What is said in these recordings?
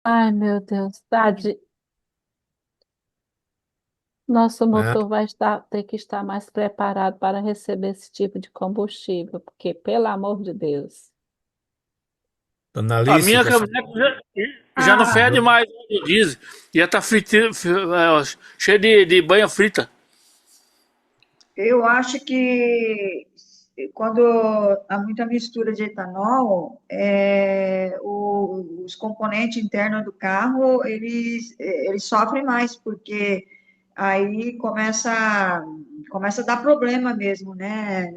Ai, meu Deus, nosso Né? motor vai ter que estar mais preparado para receber esse tipo de combustível, porque, pelo amor de Deus. Dona A Alice, minha tá... caminhonete já não fede mais óleo diesel. Já tá cheio de banha frita. Eu acho que quando há muita mistura de etanol, os componentes internos do carro, eles sofrem mais, porque aí começa a dar problema mesmo, né,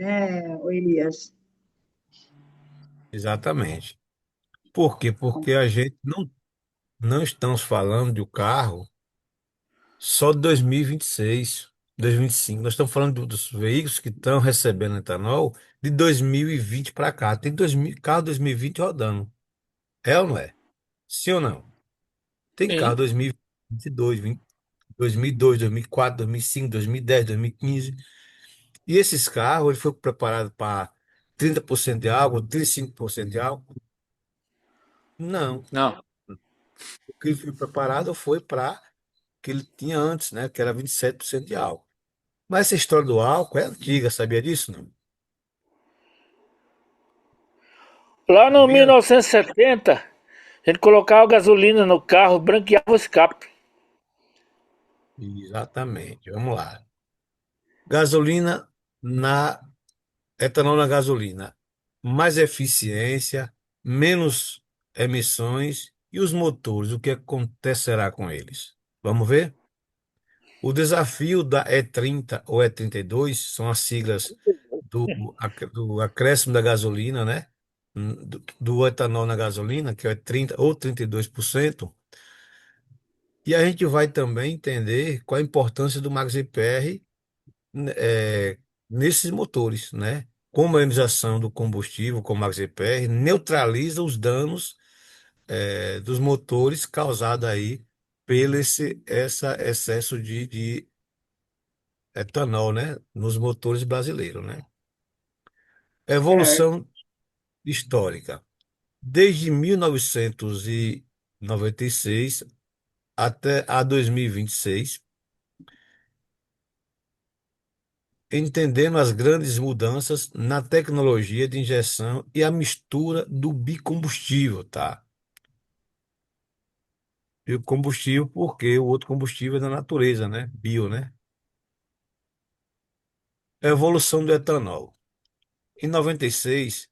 ô Elias? Exatamente. Por quê? Porque a gente não estamos falando de um carro só de 2026, 2025. Nós estamos falando dos veículos que estão recebendo etanol de 2020 para cá. Tem 2000, carro 2020 rodando. É ou não é? Sim ou não? Tem carro Sim. 2022, 2002, 2004, 2005, 2010, 2015. E esses carros, ele foi preparado para 30% de álcool, 35% de álcool? Não. Não. O que ele foi preparado foi para que ele tinha antes, né? Que era 27% de álcool. Mas essa história do álcool é antiga, sabia disso, não? Lá no Sabia? 1970, a gente colocava gasolina no carro, branqueava o escape. Exatamente. Vamos lá. Gasolina na etanol na gasolina. Mais eficiência, menos emissões e os motores, o que acontecerá com eles? Vamos ver? O desafio da E30 ou E32 são as siglas do acréscimo da gasolina, né? Do etanol na gasolina, que é 30 ou 32%. E a gente vai também entender qual a importância do Max IPR nesses motores, né? Como a ionização do combustível com Max IPR neutraliza os danos dos motores causados aí pelo esse excesso de etanol, né? Nos motores brasileiros, né? Certo. Evolução histórica. Desde 1996 até a 2026, entendendo as grandes mudanças na tecnologia de injeção e a mistura do bicombustível, tá? E o combustível, porque o outro combustível é da natureza, né? Bio, né? Evolução do etanol. Em 96,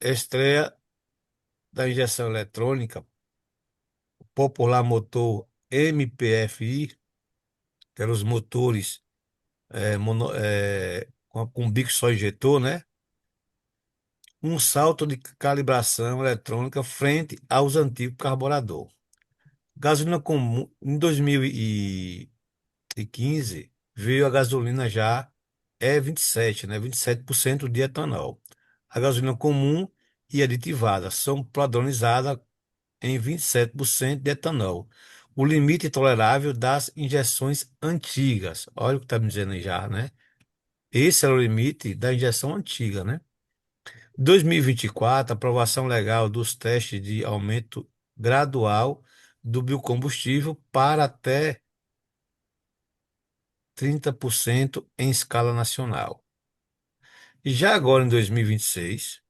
estreia da injeção eletrônica, popular motor MPFI, que eram os motores com bico só injetor, né? Um salto de calibração eletrônica frente aos antigos carburador. Gasolina comum, em 2015, veio a gasolina já 27, né? 27% de etanol. A gasolina comum e aditivada são padronizadas em 27% de etanol. O limite tolerável das injeções antigas. Olha o que está me dizendo aí já, né? Esse era o limite da injeção antiga, né? 2024, aprovação legal dos testes de aumento gradual do biocombustível para até 30% em escala nacional. E já agora, em 2026, o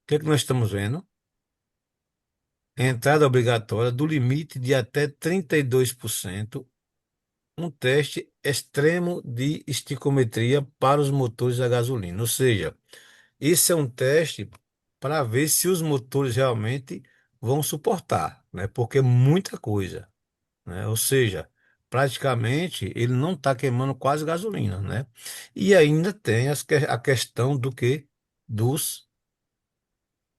que é que nós estamos vendo? Entrada obrigatória do limite de até 32%, um teste extremo de esticometria para os motores a gasolina. Ou seja, esse é um teste para ver se os motores realmente vão suportar, né? Porque é muita coisa, né? Ou seja, praticamente ele não está queimando quase gasolina, né? E ainda tem a questão do que? Dos,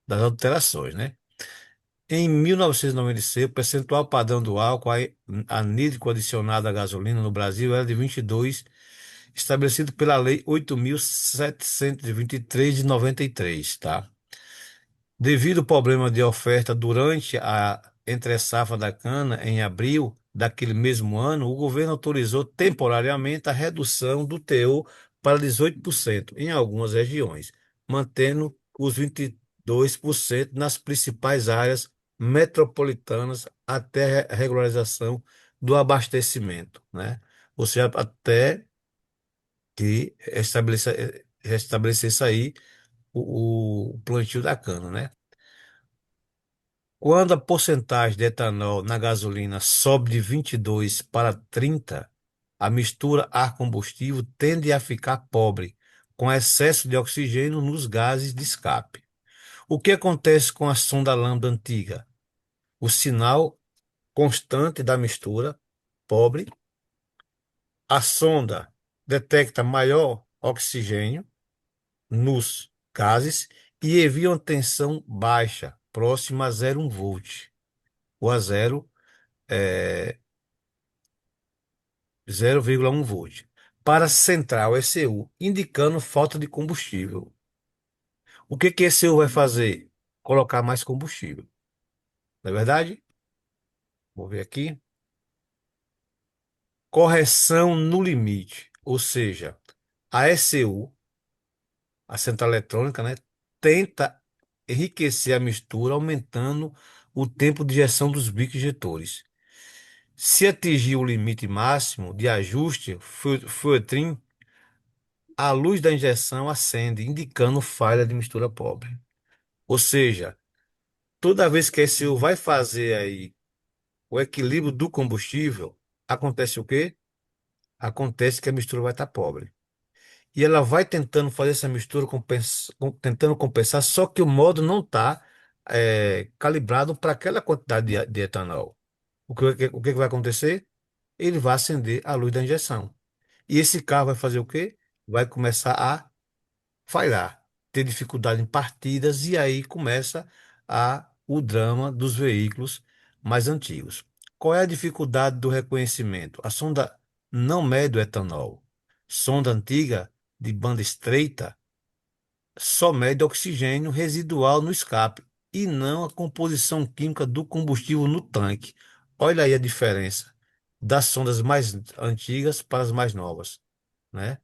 das alterações, né? Em 1996, o percentual padrão do álcool anídrico adicionado à gasolina no Brasil era de 22, estabelecido pela Lei 8.723 de 93, tá? Devido ao problema de oferta durante a entre-safra da cana, em abril daquele mesmo ano, o governo autorizou temporariamente a redução do teor para 18% em algumas regiões, mantendo os 2% nas principais áreas metropolitanas até a regularização do abastecimento, né? Ou seja, até que restabelecesse aí o plantio da cana, né? Quando a porcentagem de etanol na gasolina sobe de 22 para 30, a mistura ar-combustível tende a ficar pobre, com excesso de oxigênio nos gases de escape. O que acontece com a sonda lambda antiga? O sinal constante da mistura pobre, a sonda detecta maior oxigênio nos gases e envia uma tensão baixa, próxima a 0,1 volt, ou a 0,1 volt, para a central ECU, indicando falta de combustível. O que que a ECU vai fazer? Colocar mais combustível. Não é verdade? Vou ver aqui. Correção no limite, ou seja, a ECU, a central eletrônica, né, tenta enriquecer a mistura, aumentando o tempo de injeção dos bicos injetores. Se atingir o limite máximo de ajuste Fuetrin, a luz da injeção acende, indicando falha de mistura pobre. Ou seja, toda vez que a ECU vai fazer aí o equilíbrio do combustível, acontece o quê? Acontece que a mistura vai estar pobre. E ela vai tentando fazer essa mistura, tentando compensar, só que o modo não está calibrado para aquela quantidade de etanol. O que vai acontecer? Ele vai acender a luz da injeção. E esse carro vai fazer o quê? Vai começar a falhar, ter dificuldade em partidas, e aí começa o drama dos veículos mais antigos. Qual é a dificuldade do reconhecimento? A sonda não mede o etanol. Sonda antiga de banda estreita só mede oxigênio residual no escape e não a composição química do combustível no tanque. Olha aí a diferença das sondas mais antigas para as mais novas, né?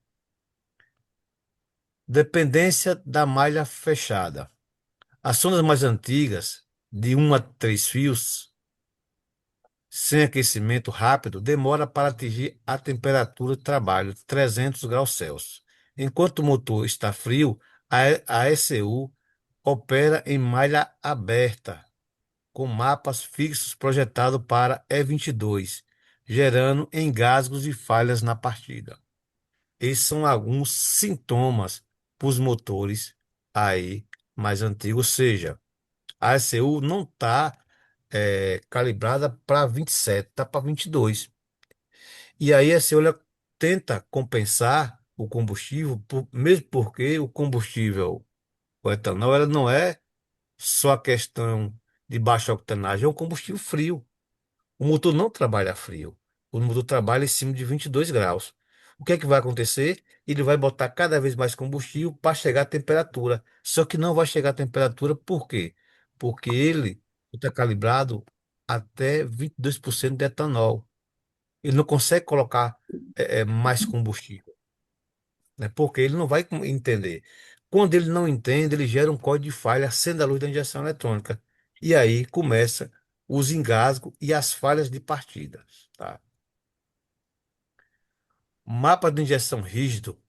Dependência da malha fechada. As sondas mais antigas, de 1 a 3 fios, sem aquecimento rápido, demora para atingir a temperatura de trabalho, 300 graus Celsius. Enquanto o motor está frio, a ECU opera em malha aberta, com mapas fixos projetados para E22, gerando engasgos e falhas na partida. Esses são alguns sintomas para os motores aí mais antigos, ou seja, a ECU não está calibrada para 27, está para 22. E aí a ECU ela tenta compensar o combustível, mesmo porque o combustível, o etanol, ela não é só a questão de baixa octanagem, é um combustível frio. O motor não trabalha frio. O motor trabalha em cima de 22 graus. O que é que vai acontecer? Ele vai botar cada vez mais combustível para chegar à temperatura. Só que não vai chegar à temperatura, por quê? Porque ele está calibrado até 22% de etanol. Ele não consegue colocar mais combustível, né? Porque ele não vai entender. Quando ele não entende, ele gera um código de falha, acende a luz da injeção eletrônica. E aí começa os engasgos e as falhas de partida, tá? Mapa de injeção rígido,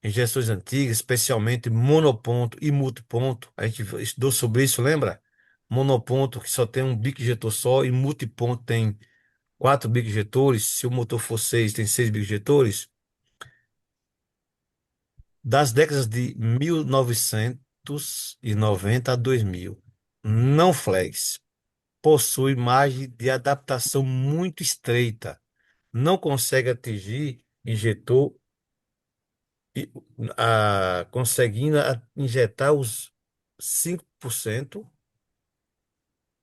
injeções antigas, especialmente monoponto e multiponto. A gente estudou sobre isso, lembra? Monoponto que só tem um bico injetor só, e multiponto tem 4 bicos injetores. Se o motor for 6, tem 6 bicos injetores. Das décadas de 1990 a 2000, não flex, possui margem de adaptação muito estreita, não consegue atingir injetor, e, conseguindo injetar os 5%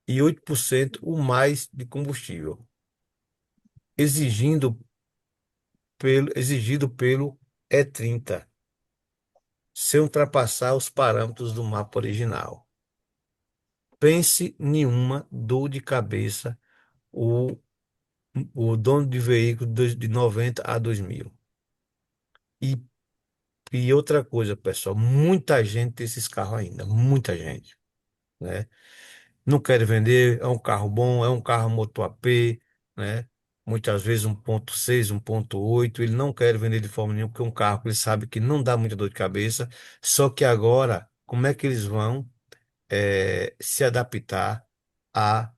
e 8% o mais de combustível, exigido pelo E30, sem ultrapassar os parâmetros do mapa original. Pense em uma dor de cabeça o, o dono de veículo de 90 a 2000. E E outra coisa, pessoal, muita gente tem esses carros ainda, muita gente, né? Não quer vender, é um carro bom, é um carro motor AP, né? Muitas vezes 1.6, 1.8, ele não quer vender de forma nenhuma, porque é um carro que ele sabe que não dá muita dor de cabeça. Só que agora, como é que eles vão se adaptar a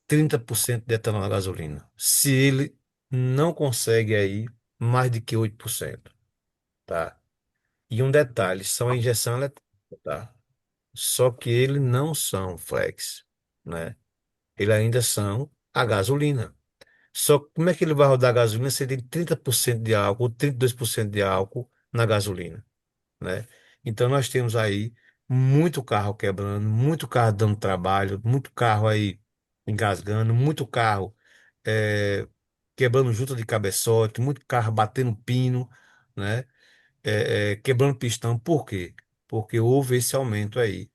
30% de etanol na gasolina? Se ele não consegue aí mais de que 8%, tá? E um detalhe, são a injeção eletrônica, tá? Só que eles não são flex, né? Eles ainda são a gasolina. Só que como é que ele vai rodar a gasolina se ele tem 30% de álcool, 32% de álcool na gasolina, né? Então nós temos aí muito carro quebrando, muito carro dando trabalho, muito carro aí engasgando, muito carro eh, quebrando junta de cabeçote, muito carro batendo pino, né? Quebrando pistão. Por quê? Porque houve esse aumento aí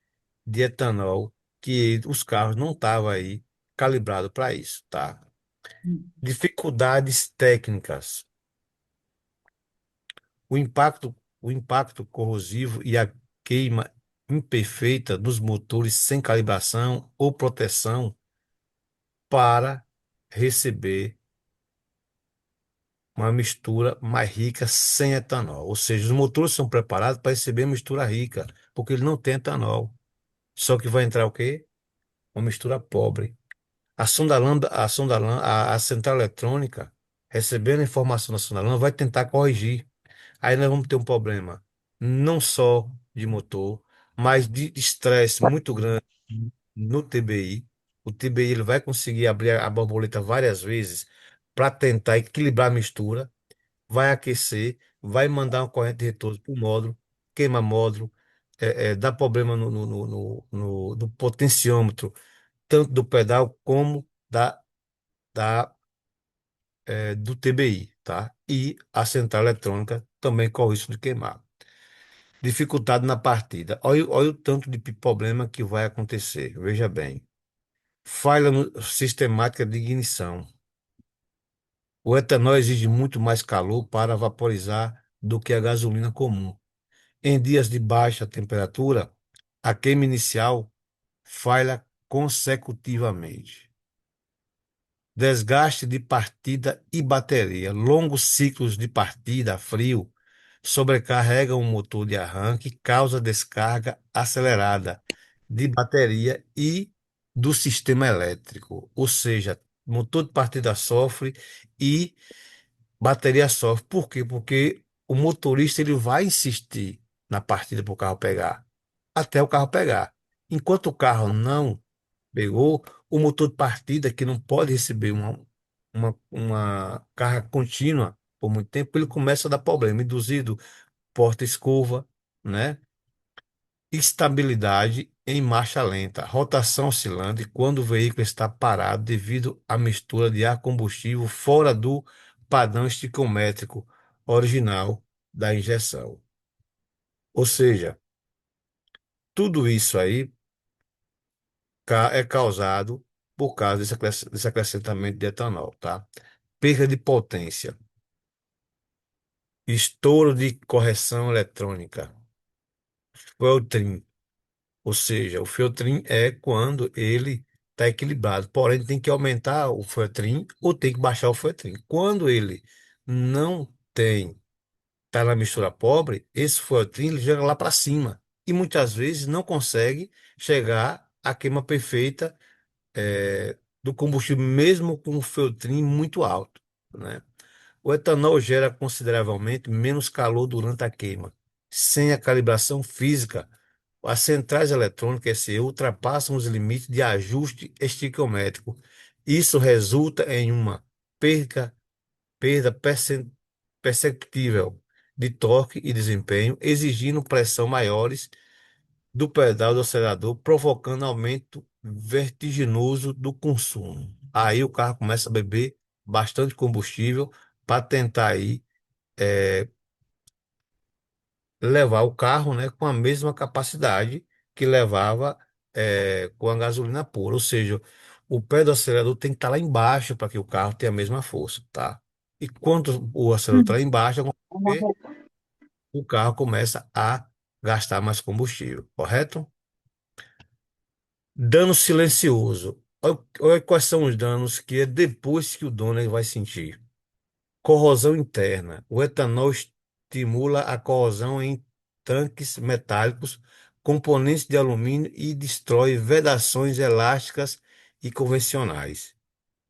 de etanol que os carros não estavam aí calibrados para isso, tá? Dificuldades técnicas. O impacto corrosivo e a queima imperfeita dos motores sem calibração ou proteção para receber uma mistura mais rica sem etanol. Ou seja, os motores são preparados para receber mistura rica, porque ele não tem etanol. Só que vai entrar o quê? Uma mistura pobre. A central eletrônica, recebendo a informação da sonda lambda, vai tentar corrigir. Aí nós vamos ter um problema, não só de motor, mas de estresse muito grande no TBI. O TBI ele vai conseguir abrir a borboleta várias vezes para tentar equilibrar a mistura, vai aquecer, vai mandar uma corrente de retorno para o módulo, queima módulo, dá problema no potenciômetro, tanto do pedal como do TBI, tá? E a central eletrônica também corre o risco de queimar. Dificuldade na partida. Olha o tanto de problema que vai acontecer. Veja bem. Falha sistemática de ignição. O etanol exige muito mais calor para vaporizar do que a gasolina comum. Em dias de baixa temperatura, a queima inicial falha consecutivamente. Desgaste de partida e bateria. Longos ciclos de partida a frio sobrecarregam o motor de arranque, causa descarga acelerada de bateria e do sistema elétrico. Ou seja, motor de partida sofre e bateria sofre. Por quê? Porque o motorista ele vai insistir na partida para o carro pegar, até o carro pegar. Enquanto o carro não pegou, o motor de partida, que não pode receber uma carga contínua por muito tempo, ele começa a dar problema, induzido porta-escova, né? Estabilidade em marcha lenta, rotação oscilante quando o veículo está parado devido à mistura de ar combustível fora do padrão esticométrico original da injeção. Ou seja, tudo isso aí é causado por causa desse acrescentamento de etanol, tá? Perda de potência, estouro de correção eletrônica, filtering, ou seja, o filtering é quando ele está equilibrado, porém tem que aumentar o filtering ou tem que baixar o filtering. Quando ele não tem, está na mistura pobre, esse filtering ele joga lá para cima e muitas vezes não consegue chegar à queima perfeita do combustível, mesmo com o filtrinho muito alto, né? O etanol gera consideravelmente menos calor durante a queima. Sem a calibração física, as centrais eletrônicas SE ultrapassam os limites de ajuste estiquiométrico. Isso resulta em uma perda, perceptível de torque e desempenho, exigindo pressão maiores do pedal do acelerador, provocando aumento vertiginoso do consumo. Aí o carro começa a beber bastante combustível para tentar aí levar o carro, né, com a mesma capacidade que levava com a gasolina pura. Ou seja, o pé do acelerador tem que estar lá embaixo para que o carro tenha a mesma força, tá? E quando o acelerador está lá embaixo, o carro começa a gastar mais combustível, correto? Dano silencioso. Olha quais são os danos que é depois que o dono ele vai sentir. Corrosão interna. O etanol estimula a corrosão em tanques metálicos, componentes de alumínio e destrói vedações elásticas e convencionais.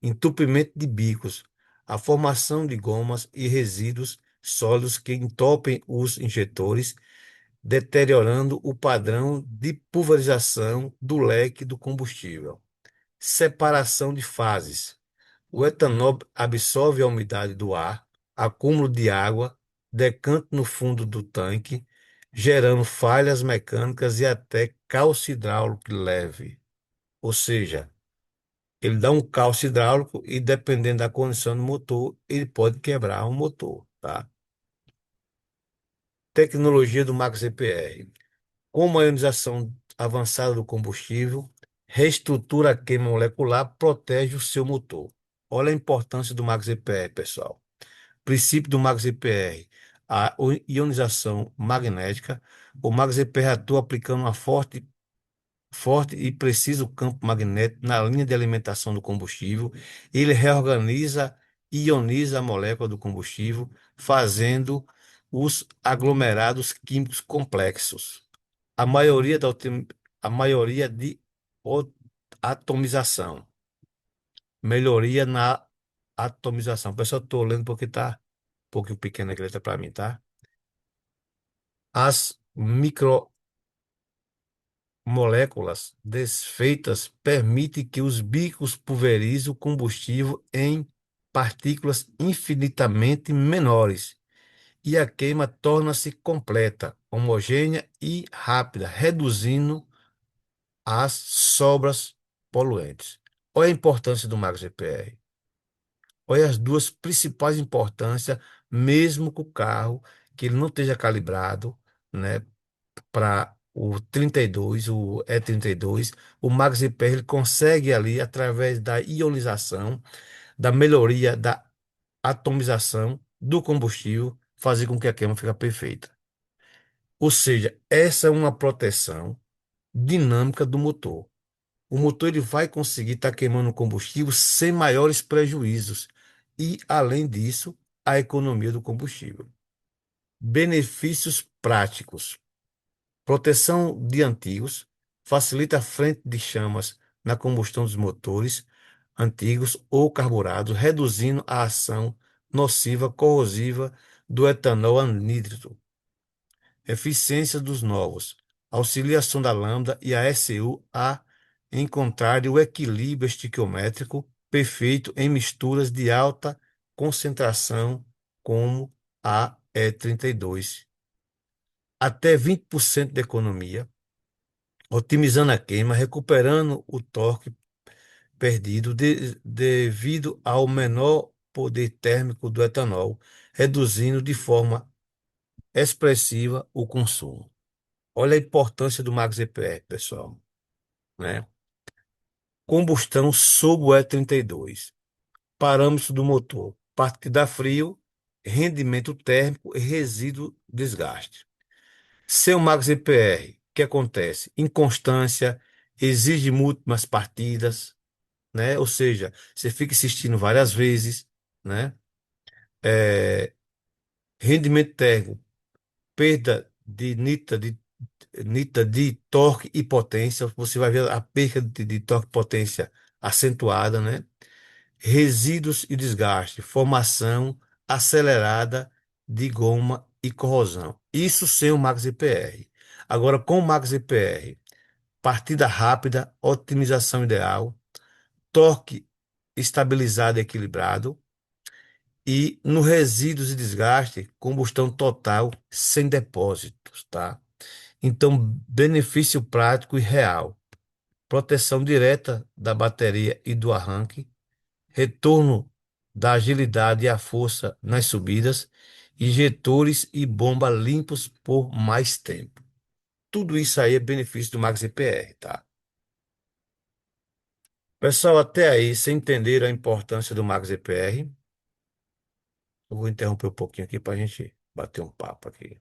Entupimento de bicos. A formação de gomas e resíduos sólidos que entopem os injetores, deteriorando o padrão de pulverização do leque do combustível. Separação de fases. O etanol absorve a umidade do ar, acúmulo de água, decanta no fundo do tanque, gerando falhas mecânicas e até cálcio hidráulico leve. Ou seja, ele dá um cálcio hidráulico e, dependendo da condição do motor, ele pode quebrar o motor, tá? Tecnologia do Max EPR. Como a ionização avançada do combustível, reestrutura a queima molecular, protege o seu motor. Olha a importância do Max EPR, pessoal. Princípio do Max EPR. A ionização magnética. O Max EPR atua aplicando uma forte e preciso campo magnético na linha de alimentação do combustível. Ele reorganiza e ioniza a molécula do combustível, fazendo os aglomerados químicos complexos. A maioria, a maioria de o- atomização. Melhoria na atomização. Pessoal, estou lendo porque está um pouquinho pequena a letra para mim, tá? As micromoléculas desfeitas permitem que os bicos pulverizem o combustível em partículas infinitamente menores e a queima torna-se completa, homogênea e rápida, reduzindo as sobras poluentes. Olha a importância do Max GPR. Olha as duas principais importâncias, mesmo com o carro que ele não esteja calibrado, né, para o 32, o E32, o Max GPR ele consegue ali, através da ionização, da melhoria da atomização do combustível, fazer com que a queima fique perfeita. Ou seja, essa é uma proteção dinâmica do motor. O motor ele vai conseguir estar queimando combustível sem maiores prejuízos. E, além disso, a economia do combustível. Benefícios práticos. Proteção de antigos. Facilita a frente de chamas na combustão dos motores antigos ou carburados, reduzindo a ação nociva corrosiva do etanol anídrico. Eficiência dos novos. Auxilia a sonda lambda e a SU a encontrar o equilíbrio estiquiométrico perfeito em misturas de alta concentração, como a E32. Até 20% de economia, otimizando a queima, recuperando o torque perdido devido ao menor poder térmico do etanol, reduzindo de forma expressiva o consumo. Olha a importância do Max EPR, pessoal, né? Combustão sob o E32. Parâmetros do motor: parte que dá frio, rendimento térmico e resíduo desgaste. Sem o Max EPR, o que acontece? Inconstância, exige múltiplas partidas, né? Ou seja, você fica insistindo várias vezes, né? É, rendimento térmico, perda de nita de torque e potência. Você vai ver a perda de torque e potência acentuada, né? Resíduos e desgaste, formação acelerada de goma e corrosão. Isso sem o Max EPR. Agora, com o Max EPR, partida rápida, otimização ideal, torque estabilizado e equilibrado, e no resíduos e desgaste, combustão total sem depósitos, tá? Então, benefício prático e real: proteção direta da bateria e do arranque, retorno da agilidade e a força nas subidas, injetores e bomba limpos por mais tempo. Tudo isso aí é benefício do Max EPR, tá? Pessoal, até aí, vocês entenderam a importância do Max EPR? Eu vou interromper um pouquinho aqui para a gente bater um papo aqui.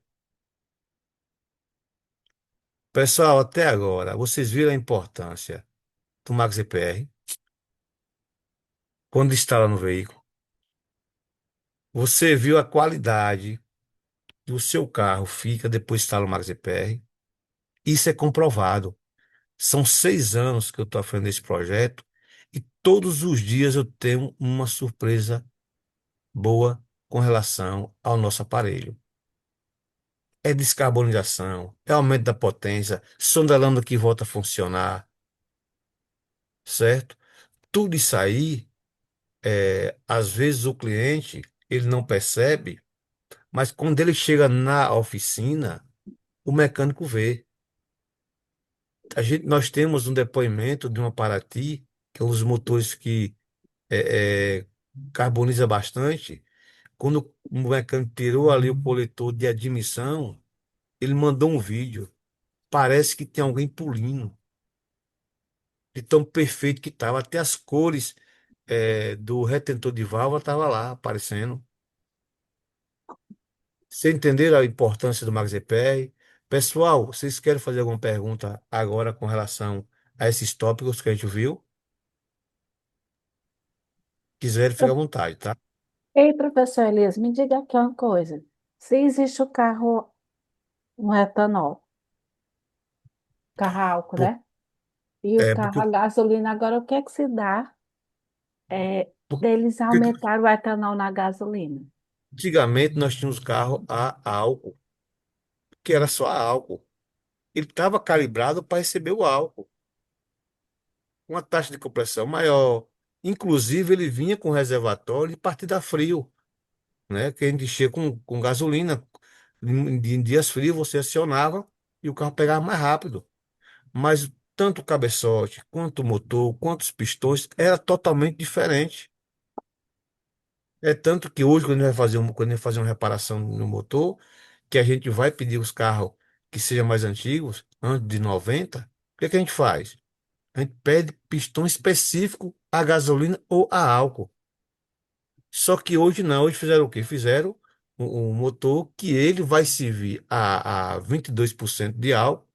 Pessoal, até agora, vocês viram a importância do Max EPR quando instala no veículo. Você viu a qualidade que o seu carro fica depois que instala o Max EPR. Isso é comprovado. São 6 anos que eu estou fazendo esse projeto e todos os dias eu tenho uma surpresa boa com relação ao nosso aparelho. É descarbonização, é aumento da potência, sonda lambda que volta a funcionar, certo? Tudo isso aí, às vezes o cliente, ele não percebe, mas quando ele chega na oficina, o mecânico vê. Nós temos um depoimento de uma Paraty, que é um dos motores que é, é, carboniza bastante. Quando o mecânico tirou ali o coletor de admissão, ele mandou um vídeo. Parece que tem alguém pulindo, de tão perfeito que estava. Até as cores do retentor de válvula estavam lá aparecendo. Você entenderam a importância do MaxEPR? Pessoal, vocês querem fazer alguma pergunta agora com relação a esses tópicos que a gente viu? Quiserem, fica à vontade, tá? Ei, professor Elias, me diga aqui uma coisa. Se existe o carro no etanol, carro a álcool, Por- né? E o Porque carro a gasolina, agora o que é que se dá deles porque aumentar o etanol na gasolina? antigamente nós tínhamos carro a álcool, que era só a álcool. Ele estava calibrado para receber o álcool, uma taxa de compressão maior. Inclusive, ele vinha com reservatório de partida frio, né? Que a gente enchia com gasolina. Em dias frios, você acionava e o carro pegava mais rápido. Mas tanto o cabeçote, quanto o motor, quanto os pistões, era totalmente diferente. É tanto que hoje, quando a gente vai fazer uma reparação no motor, que a gente vai pedir os carros que sejam mais antigos, antes de 90, o que que a gente faz? A gente pede pistão específico a gasolina ou a álcool. Só que hoje não, hoje fizeram o quê? Fizeram um motor que ele vai servir a 22% de álcool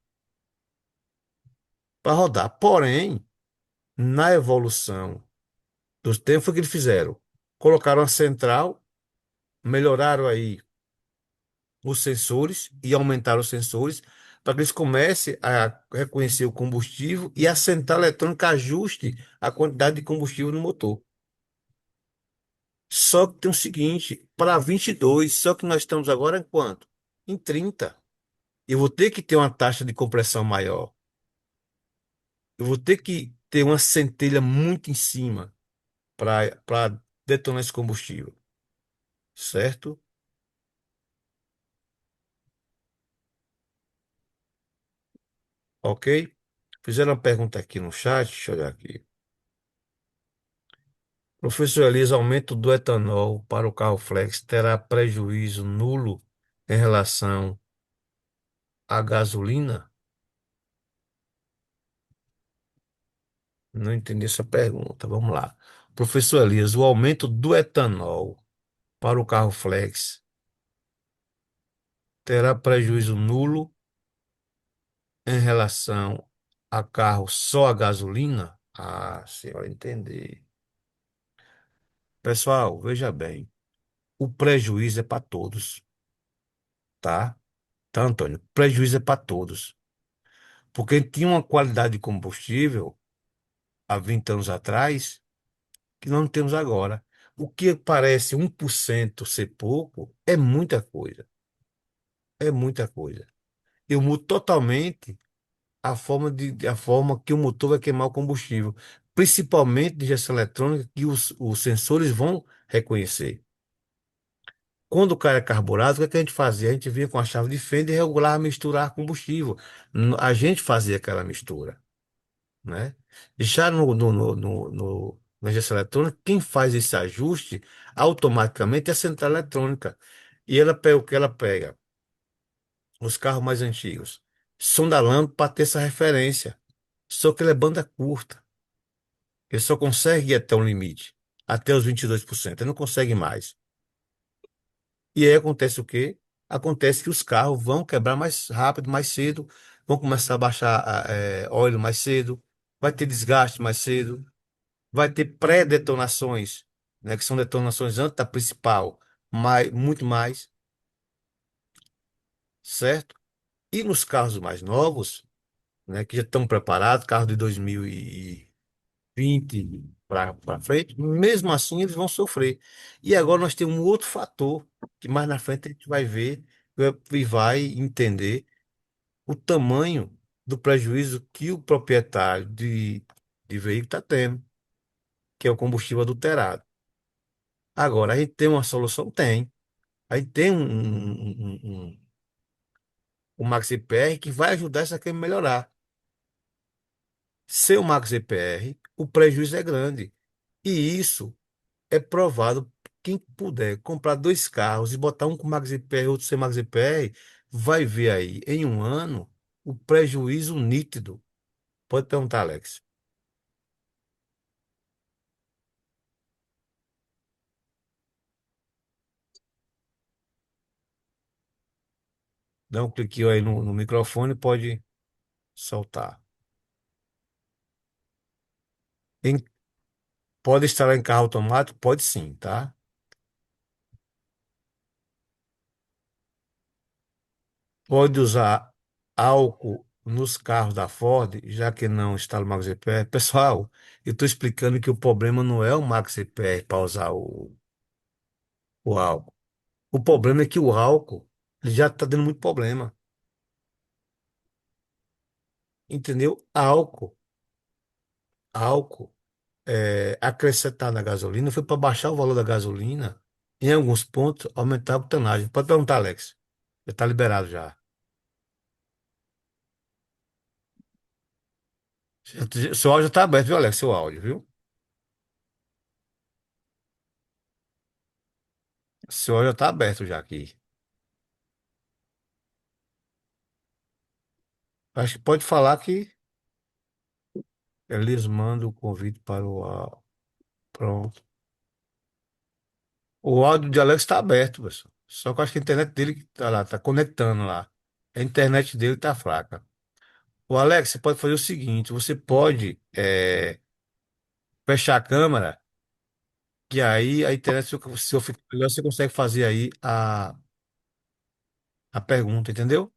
para rodar. Porém, na evolução dos tempos, foi o que eles fizeram. Colocaram a central, melhoraram aí os sensores e aumentaram os sensores para que eles comecem a reconhecer o combustível e a central eletrônica ajuste a quantidade de combustível no motor. Só que tem o seguinte, para 22, só que nós estamos agora em quanto? Em 30. Eu vou ter que ter uma taxa de compressão maior. Eu vou ter que ter uma centelha muito em cima para detonar esse combustível, certo? Ok? Fizeram uma pergunta aqui no chat, deixa eu olhar aqui. Professor Elias, aumento do etanol para o carro flex terá prejuízo nulo em relação à gasolina? Não entendi essa pergunta. Vamos lá. Professor Elias, o aumento do etanol para o carro flex terá prejuízo nulo em relação a carro só a gasolina? Ah, senhora, entendi. Pessoal, veja bem, o prejuízo é para todos, tá? Tá, Antônio? Prejuízo é para todos. Porque tinha uma qualidade de combustível há 20 anos atrás que nós não temos agora. O que parece 1% ser pouco é muita coisa. É muita coisa. Eu mudo totalmente a forma que o motor vai queimar o combustível, principalmente de injeção eletrônica, que os sensores vão reconhecer. Quando o cara é carburado, o que é que a gente fazia? A gente vinha com a chave de fenda e regular, misturar combustível. A gente fazia aquela mistura, né? Já na injeção eletrônica, quem faz esse ajuste automaticamente é a central eletrônica. E ela pega o que ela pega? Os carros mais antigos. Som da lâmpada para ter essa referência. Só que ele é banda curta. Ele só consegue ir até um limite, até os 22%. Ele não consegue mais. E aí acontece o quê? Acontece que os carros vão quebrar mais rápido, mais cedo, vão começar a baixar óleo mais cedo, vai ter desgaste mais cedo, vai ter pré-detonações, né, que são detonações antes da principal, muito mais, certo? E nos carros mais novos, né, que já estão preparados, carro de 2020 para frente, mesmo assim eles vão sofrer. E agora nós temos um outro fator que mais na frente a gente vai ver e vai entender o tamanho do prejuízo que o proprietário de veículo está tendo, que é o combustível adulterado. Agora, a gente tem uma solução? Tem. A gente tem um Max EPR que vai ajudar essa câmera a melhorar. Sem o Max EPR, o prejuízo é grande. E isso é provado. Quem puder comprar dois carros e botar um com Max EPR e outro sem Max EPR, vai ver aí, em um ano, o prejuízo nítido. Pode perguntar, Alex. Dá um clique aí no microfone, pode soltar. Em- Pode instalar em carro automático? Pode sim, tá? Pode usar álcool nos carros da Ford, já que não instala o Max EPR. Pessoal, eu estou explicando que o problema não é o Max EPR para usar o álcool. O problema é que o álcool ele já está dando muito problema. Entendeu? Álcool acrescentar na gasolina foi para baixar o valor da gasolina. Em alguns pontos, aumentar a octanagem. Pode perguntar, Alex. Já está liberado já. Seu áudio está aberto, viu, Alex? Seu áudio, viu? Seu áudio está aberto já aqui. Acho que pode falar que eles mandam o convite para o áudio. Pronto. O áudio de Alex está aberto, pessoal. Só que eu acho que a internet dele está lá, está conectando lá. A internet dele está fraca. O Alex, você pode fazer o seguinte: você pode fechar a câmera, que aí a internet, se eu ficar melhor, você consegue fazer aí a pergunta, entendeu?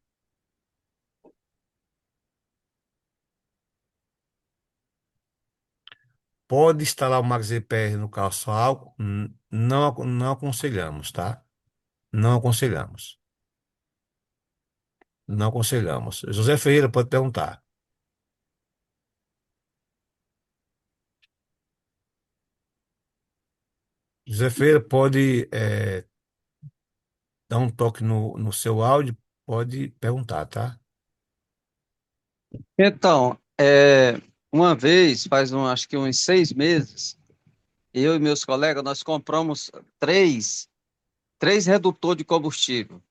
Pode instalar o Max EPR no carro só álcool? Não, não aconselhamos, tá? Não aconselhamos. Não aconselhamos. José Ferreira pode perguntar. José Ferreira pode dar um toque no seu áudio, pode perguntar, tá? Então, uma vez, acho que uns 6 meses, eu e meus colegas, nós compramos três redutores de combustível.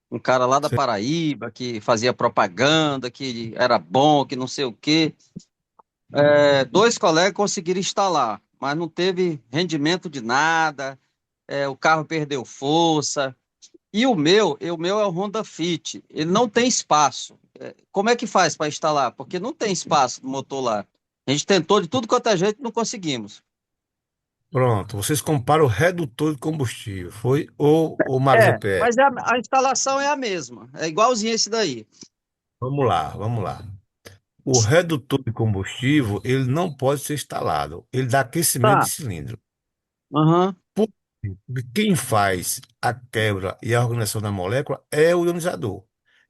Um cara lá da Cê- Paraíba que fazia propaganda, que era bom, que não sei o quê. Dois colegas conseguiram instalar, mas não teve rendimento de nada, o carro perdeu força. E o meu é o Honda Fit, ele não tem espaço. Como é que faz para instalar? Porque não tem espaço no motor lá. A gente tentou de tudo quanto a gente, não conseguimos. Pronto, vocês comparam o redutor de combustível, foi ou o Max EPR? Mas a instalação é a mesma, é igualzinho esse daí. Vamos lá, vamos lá. O redutor de combustível, ele não pode ser instalado. Ele dá aquecimento de Tá. cilindro. Aham. Por quê? Porque quem faz a quebra e a organização da molécula é o ionizador.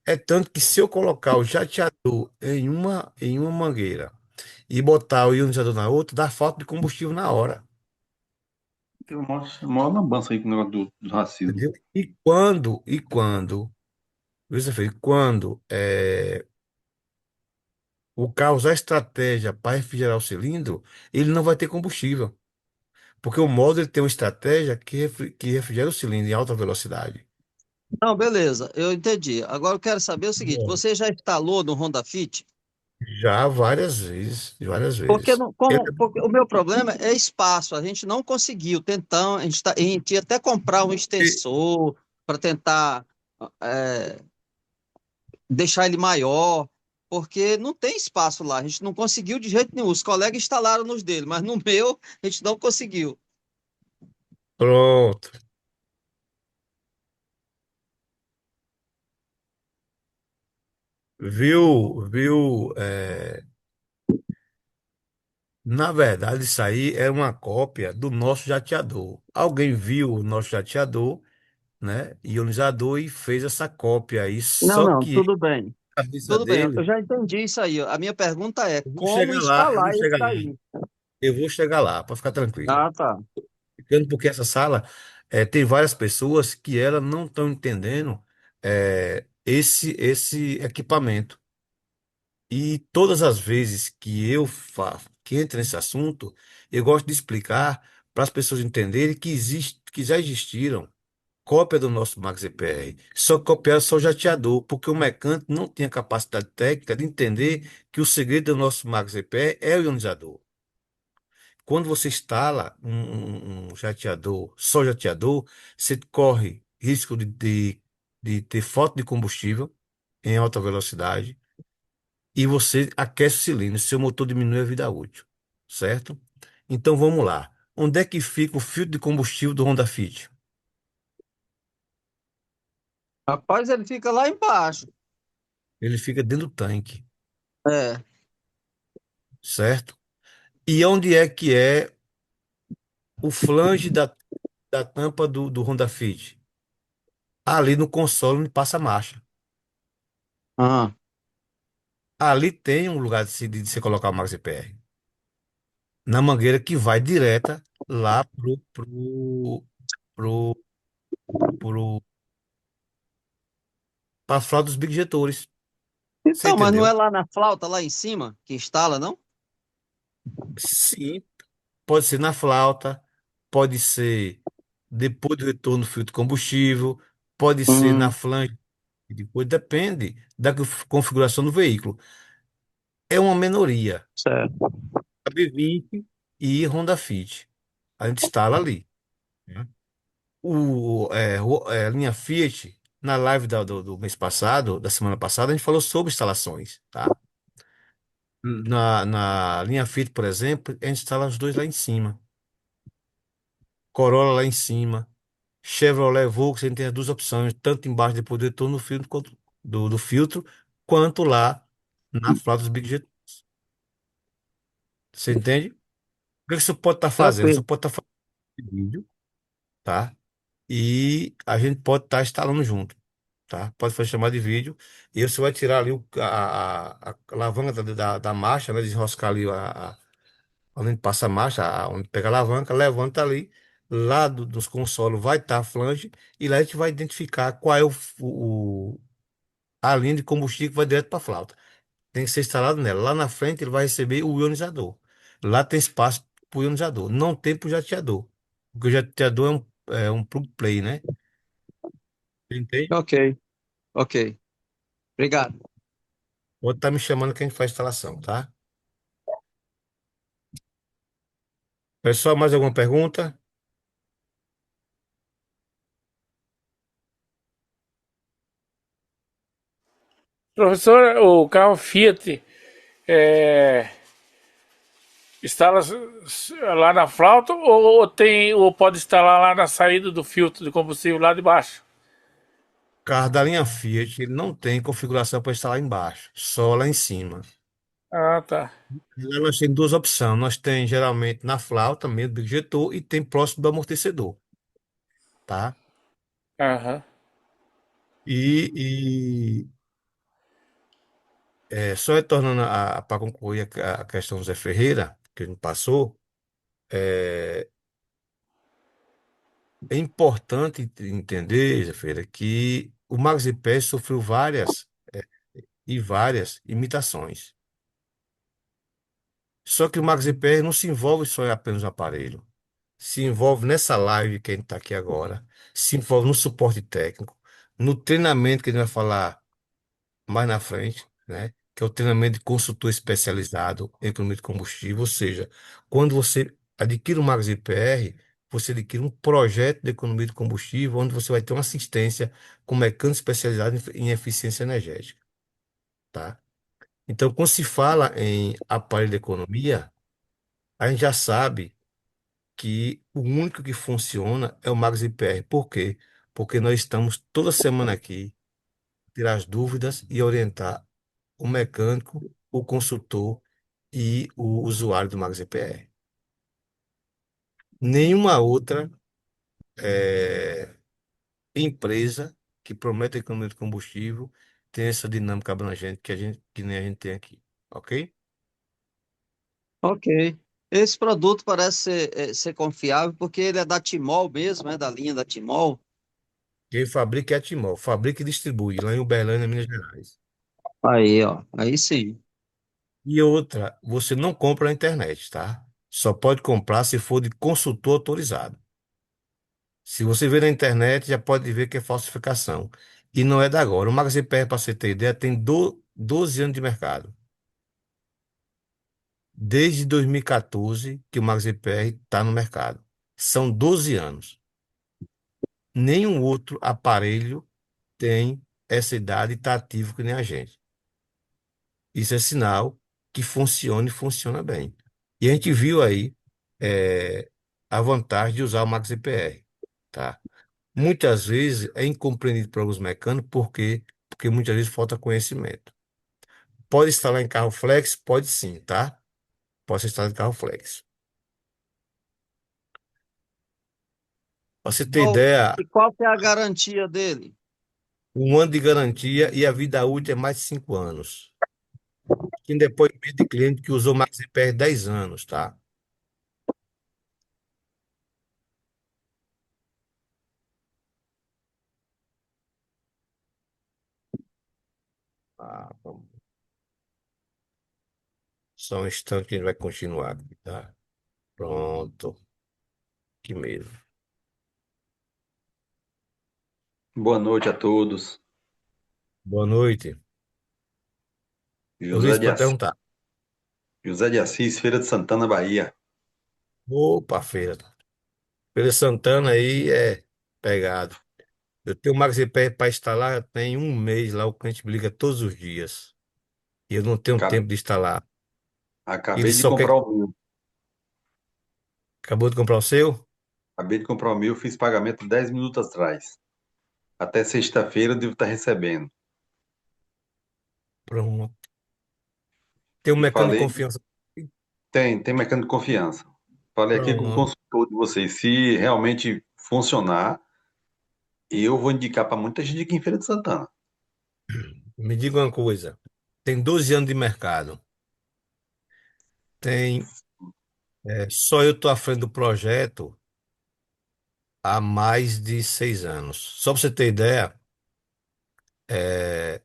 É tanto que se eu colocar o jateador em uma mangueira e botar o ionizador na outra, dá falta de combustível na hora. Tem uma lambança aí com o negócio do racismo. Entendeu? E quando, veja bem, quando o carro usar estratégia para refrigerar o cilindro, ele não vai ter combustível. Porque o modo ele tem uma estratégia que refrigera o cilindro em alta velocidade. Não, beleza, eu entendi. Agora eu quero saber o seguinte: Bom, você já instalou no Honda Fit? já várias vezes, várias Porque, vezes. não, porque o meu problema é espaço. A gente não conseguiu. Tentamos, a gente ia até comprar um E- extensor para tentar é, deixar ele maior. porque não tem espaço lá. A gente não conseguiu de jeito nenhum. Os colegas instalaram nos dele, mas no meu a gente não conseguiu. Pronto. Viu? Na verdade, isso aí é uma cópia do nosso jateador. Alguém viu o nosso jateador, né? Ionizador e fez essa cópia aí. Não, Só não, que tudo bem. a cabeça Tudo bem, eu dele, já entendi isso aí. A minha pergunta é eu vou como chegar lá, eu vou instalar isso chegar lá. aí? Eu vou chegar lá, para ficar tranquilo. Ah, tá. Porque essa sala tem várias pessoas que elas não estão entendendo esse equipamento. E todas as vezes que que entra nesse assunto, eu gosto de explicar para as pessoas entenderem que já existiram cópia do nosso Max EPR, só que copiaram só o jateador, porque o mecânico não tinha capacidade técnica de entender que o segredo do nosso Max EPR é o ionizador. Quando você instala um jateador, só jateador, você corre risco de ter falta de combustível em alta velocidade e você aquece o cilindro, seu motor diminui a vida útil, certo? Então vamos lá. Onde é que fica o filtro de combustível do Honda Fit? Rapaz, ele fica lá embaixo. Ele fica dentro do tanque, É. certo? E onde é o flange da tampa do Honda Fit? Ali no console onde passa a marcha. Ah, Ali tem um lugar de você colocar o Maxi PR. Na mangueira que vai direta lá pro, pra fralda dos big injetores. Você então, mas não é entendeu? lá na flauta, lá em cima, que instala, não? Sim, pode ser na flauta, pode ser depois do retorno do filtro de combustível, pode ser na Hum, flange, depois depende da configuração do veículo. É uma minoria. certo. A B20 e Honda Fit. A gente instala ali, né? A linha Fiat, na live do mês passado, da semana passada, a gente falou sobre instalações, tá? Na linha Fiat, por exemplo, a gente instala os dois lá em cima. Corolla lá em cima. Chevrolet Volks, a gente tem as duas opções, tanto embaixo depois do retorno do filtro, do filtro, quanto lá na fralda dos Big Jet. Você entende? O que você pode estar fazendo? Você Tranquilo. pode estar fazendo vídeo, tá? E a gente pode estar instalando junto, tá? Pode fazer chamada de vídeo e você vai tirar ali a alavanca da marcha, né? Desenroscar ali onde passa a marcha, onde pega a alavanca, levanta ali, lá dos consolos vai estar a flange e lá a gente vai identificar qual é a linha de combustível que vai direto para a flauta. Tem que ser instalado nela. Lá na frente ele vai receber o ionizador. Lá tem espaço para o ionizador, não tem para o jateador, porque o jateador é um plug play, né? Entende? Ok, ok. Obrigado. Pode estar me chamando que a gente faz a instalação, tá? Pessoal, mais alguma pergunta? Professor, o carro Fiat é, instala lá na flauta ou pode instalar lá na saída do filtro de combustível lá de baixo? Carro da linha Fiat, ele não tem configuração para instalar embaixo, só lá em cima. Ah, tá. Lá nós temos duas opções. Nós tem geralmente na flauta, mesmo do injetor, e tem próximo do amortecedor, tá? Aham. E só retornando para concluir a questão do Zé Ferreira, que a gente passou, é, é importante entender, Zé Ferreira, que o Maxi Pés sofreu várias imitações. Só que o Maxi Pés não se envolve só em apenas um aparelho. Se envolve nessa live que a gente está aqui agora, se envolve no suporte técnico, no treinamento que a gente vai falar mais na frente, né? Que é o treinamento de consultor especializado em economia de combustível. Ou seja, quando você adquire o Magos IPR, você adquire um projeto de economia de combustível, onde você vai ter uma assistência com mecânico especializado em eficiência energética, tá? Então, quando se fala em aparelho de economia, a gente já sabe que o único que funciona é o Max IPR. Por quê? Porque nós estamos toda semana aqui, tirar as dúvidas e orientar o mecânico, o consultor e o usuário do Max IPR. Nenhuma outra empresa que promete economia de combustível tem essa dinâmica abrangente que nem a gente tem aqui, ok? Ok. Esse produto parece ser confiável porque ele é da Timol mesmo, é da linha da Timol. Quem fabrica é a Timol, fabrica e distribui lá em Uberlândia, Minas Gerais. Aí, ó. Aí sim. E outra, você não compra na internet, tá? Só pode comprar se for de consultor autorizado. Se você ver na internet, já pode ver que é falsificação. E não é da agora. O Magazine PR, para você ter ideia, tem 12 anos de mercado. Desde 2014 que o Magazine PR está no mercado. São 12 anos. Nenhum outro aparelho tem essa idade e está ativo que nem a gente. Isso é sinal que funciona e funciona bem. E a gente viu aí a vantagem de usar o Max IPR, tá? Muitas vezes é incompreendido para os mecânicos, porque muitas vezes falta conhecimento. Pode instalar em carro flex? Pode sim, tá? Pode ser instalado em carro flex. Para você ter ideia, E qual que é a garantia dele? 1 ano de garantia e a vida útil é mais de 5 anos. Tem depoimento de cliente que usou Max IPR 10 anos, tá? Ah, só um instante que a gente vai continuar aqui, tá? Pronto. Que mesmo. Boa noite a todos. Boa noite. Eu vi José isso de para Assis, perguntar. José de Assis, Feira de Santana, Bahia. Opa, feira. Feira Santana aí é pegado. Eu tenho o MaxiPR para instalar, tem 1 mês lá, o cliente me liga todos os dias. E eu não tenho Acabei, tempo de instalar. Ele acabei de só quer. comprar o meu. Acabou de comprar o seu? Acabei de comprar o meu, fiz pagamento 10 minutos atrás. Até sexta-feira eu devo estar recebendo. Pronto. Tem um E mecânico de falei, confiança. tem mecânico de confiança. Falei aqui com o Pronto. consultor de vocês. Se realmente funcionar, eu vou indicar para muita gente aqui em Feira de Santana. Me diga uma coisa. Tem 12 anos de mercado. Tem. Só eu estou à frente do projeto há mais de 6 anos. Só para você ter ideia, é,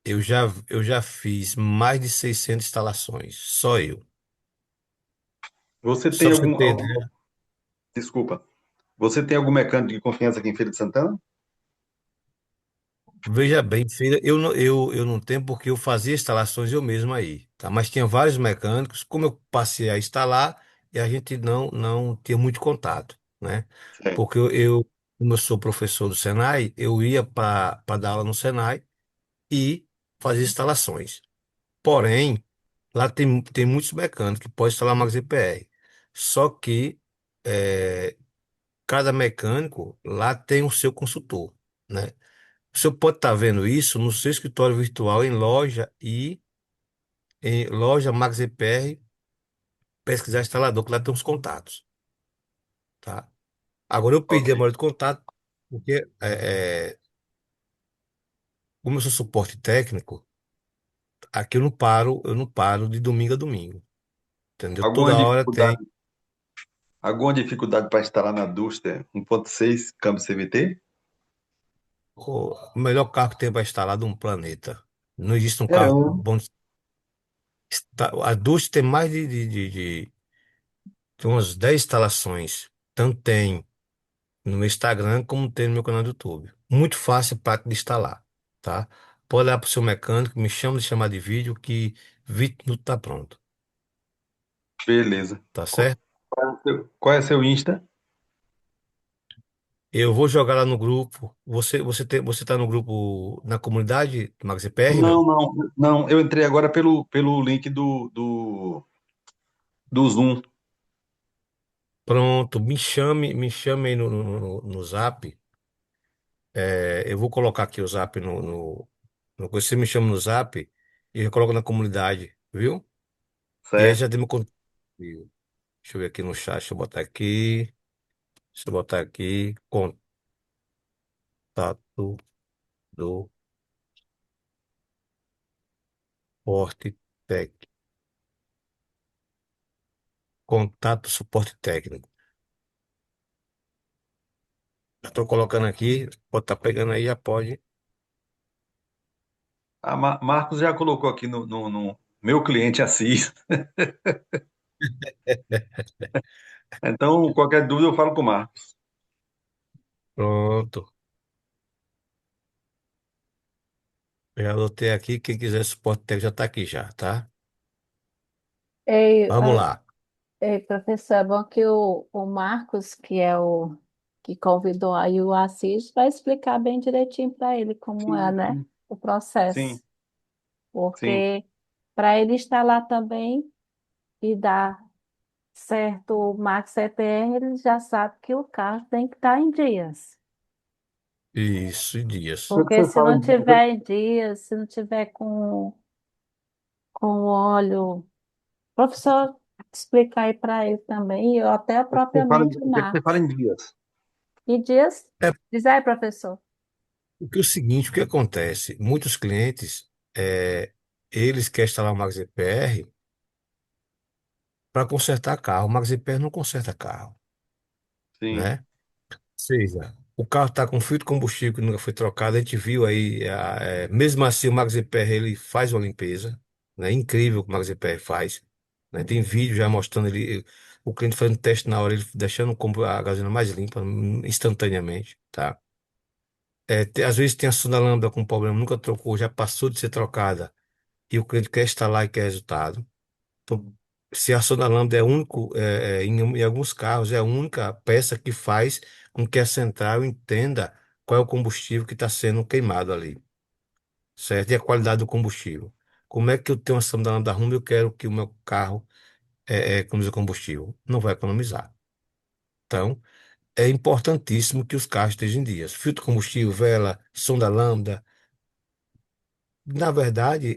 eu já fiz mais de 600 instalações. Só eu. Você Só tem para você algum, ter ideia. desculpa, você tem algum mecânico de confiança aqui em Feira de Santana? Veja bem, filha, eu não tenho porque eu fazia instalações eu mesmo aí, tá? Mas tinha vários mecânicos, como eu passei a instalar, e a gente não tinha muito contato, né? Sim. Porque como eu sou professor do Senai, eu ia para dar aula no Senai e fazia instalações. Porém, lá tem muitos mecânicos que podem instalar Max IPR. Só que cada mecânico lá tem o seu consultor, né? O senhor pode estar vendo isso no seu escritório virtual em loja e em loja Max EPR, pesquisar instalador, que lá tem os contatos, tá? Agora eu Ok. perdi a maioria de contato, porque como eu sou suporte técnico, aqui eu não paro de domingo a domingo, entendeu? Alguma Toda hora tem. dificuldade, alguma dificuldade para instalar na Duster 1.6 câmbio CVT? O melhor carro que tem para instalar de um planeta. Não existe um É, carro bom. A Dust tem mais de umas 10 instalações. Tanto tem no meu Instagram, como tem no meu canal do YouTube. Muito fácil, prático de instalar, tá? Pode olhar para o seu mecânico, me chama de chamar de vídeo que 20 minutos tá pronto, beleza. tá Qual certo? qual é o seu Insta? Eu vou jogar lá no grupo. Você tá no grupo na comunidade do MaxiPR, Não, não? não, não. Eu entrei agora pelo link do Zoom. Pronto, me chame aí no Zap. Eu vou colocar aqui o Zap você me chama no Zap e eu coloco na comunidade, viu? E aí já Certo. tem meu contato. Deixa eu ver aqui no chat, deixa eu botar aqui. Deixa eu botar aqui. Contato do suporte técnico. Contato suporte técnico. Estou colocando aqui, pode estar pegando aí, já pode. A Marcos já colocou aqui no meu cliente Assis. Então, qualquer dúvida eu falo com o Marcos. Pronto. Já anotei aqui. Quem quiser suporte técnico já está aqui já, tá? Ei, Vamos lá. ei, professor, é bom que o Marcos, que é o que convidou aí o Assis, vai explicar bem direitinho para ele como é, Sim, né, sim, o sim, processo. sim. Porque para ele estar lá também e dar certo o Max CPR, ele já sabe que o carro tem que estar em dias. Isso, Dias. Porque Você se fala não em, tiver em dias, se não tiver com o óleo, professor, explicar aí para ele também, e eu até propriamente o o que é que você fala Marcos. em dias? E dias, É diz aí, professor. porque é o seguinte, o que acontece? Muitos clientes, eles querem instalar o MaxiPR para consertar carro. O MaxiPR não conserta carro, Sim. né? Seja, o carro está com filtro de combustível que nunca foi trocado, a gente viu aí, mesmo assim o MaxiPR ele faz uma limpeza, né? Incrível o que o MaxiPR faz, né? Tem vídeo já mostrando ele, o cliente fazendo teste na hora, ele deixando a gasolina mais limpa instantaneamente, tá? Às vezes tem a sonda lambda com problema, nunca trocou, já passou de ser trocada e o cliente quer instalar e quer resultado. Então, se a sonda lambda é único, em alguns carros, é a única peça que faz com que a central entenda qual é o combustível que está sendo queimado ali, certo? E a qualidade do combustível. Como é que eu tenho uma sonda lambda ruim e eu quero que o meu carro economize combustível? Não vai economizar. Então, é importantíssimo que os carros estejam em dias. Filtro de combustível, vela, sonda lambda. Na verdade,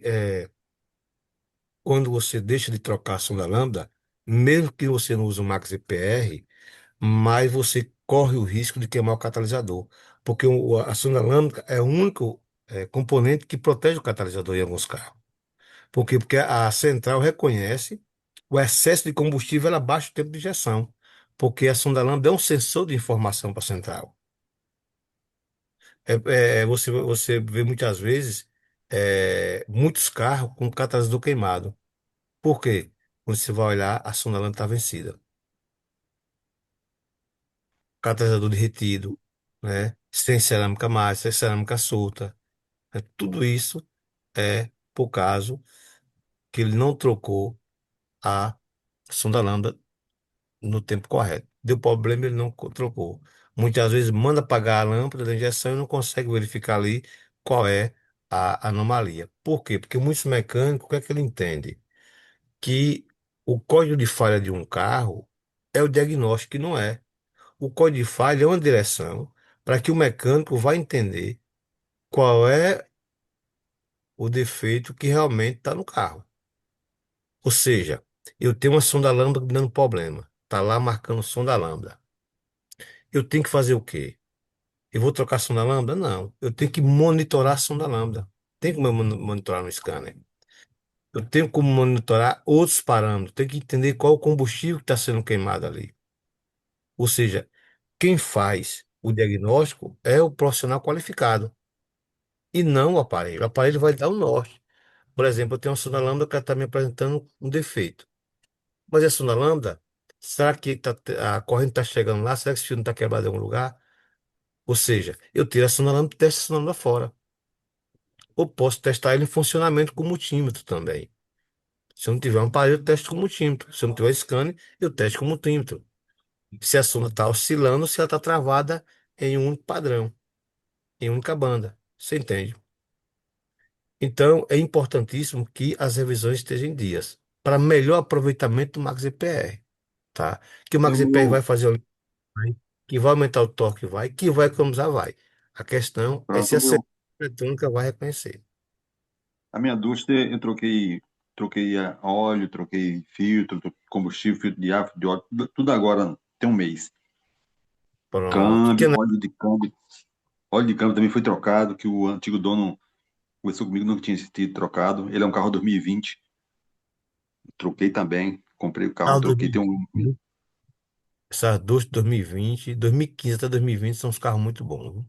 quando você deixa de trocar a sonda lambda, mesmo que você não use o Max EPR, mas você corre o risco de queimar o catalisador, porque a sonda lambda é o único componente que protege o catalisador em alguns carros. Por quê? Porque a central reconhece o excesso de combustível abaixo do tempo de injeção, porque a sonda lambda é um sensor de informação para a central. Você vê muitas vezes muitos carros com catalisador queimado. Por quê? Quando você vai olhar, a sonda lâmpada está vencida. Catalisador derretido, né? Sem cerâmica massa, sem cerâmica solta. Tudo isso é por causa que ele não trocou a sonda lambda no tempo correto. Deu problema, ele não trocou. Muitas vezes manda apagar a lâmpada da injeção e não consegue verificar ali qual é a anomalia. Por quê? Porque muitos mecânicos, o que é que ele entende? Que o código de falha de um carro é o diagnóstico que não é. O código de falha é uma direção para que o mecânico vá entender qual é o defeito que realmente está no carro. Ou seja, eu tenho uma sonda lambda dando problema. Está lá marcando sonda lambda. Eu tenho que fazer o quê? Eu vou trocar a sonda lambda? Não. Eu tenho que monitorar a sonda lambda. Tem como eu monitorar no scanner. Eu tenho como monitorar outros parâmetros. Tenho que entender qual é o combustível que está sendo queimado ali. Ou seja, quem faz o diagnóstico é o profissional qualificado e não o aparelho. O aparelho vai dar o norte. Por exemplo, eu tenho uma sonda lambda que está me apresentando um defeito. Mas essa sonda lambda, será que a corrente está chegando lá? Será que esse fio não está quebrado em algum lugar? Ou seja, eu tiro a sonda lambda e testo a sonda lambda fora. Ou posso testar ele em funcionamento com multímetro também. Se eu não tiver um aparelho, eu testo com multímetro. Se eu não tiver scanner, eu testo com multímetro. Se a sonda está oscilando, se ela está travada em um único padrão, em uma única banda. Você entende? Então, é importantíssimo que as revisões estejam em dias, para melhor aproveitamento do Max EPR, tá? Que o No Max EPR meu, vai fazer vai, que vai aumentar o torque, vai, que vai economizar, vai. A questão é se pronto, a central eletrônica vai reconhecer. a minha Duster eu troquei óleo, troquei filtro, combustível, filtro de ar, filtro de óleo, tudo agora tem um mês. Pronto. Que, né? Óleo de câmbio também foi trocado, que o antigo dono conversou comigo, não tinha sido trocado. Ele é um carro 2020, troquei também, comprei o carro, Carro troquei, tem um, 2020, essas duas de 2020, 2015 até 2020 são uns carros muito bons, viu?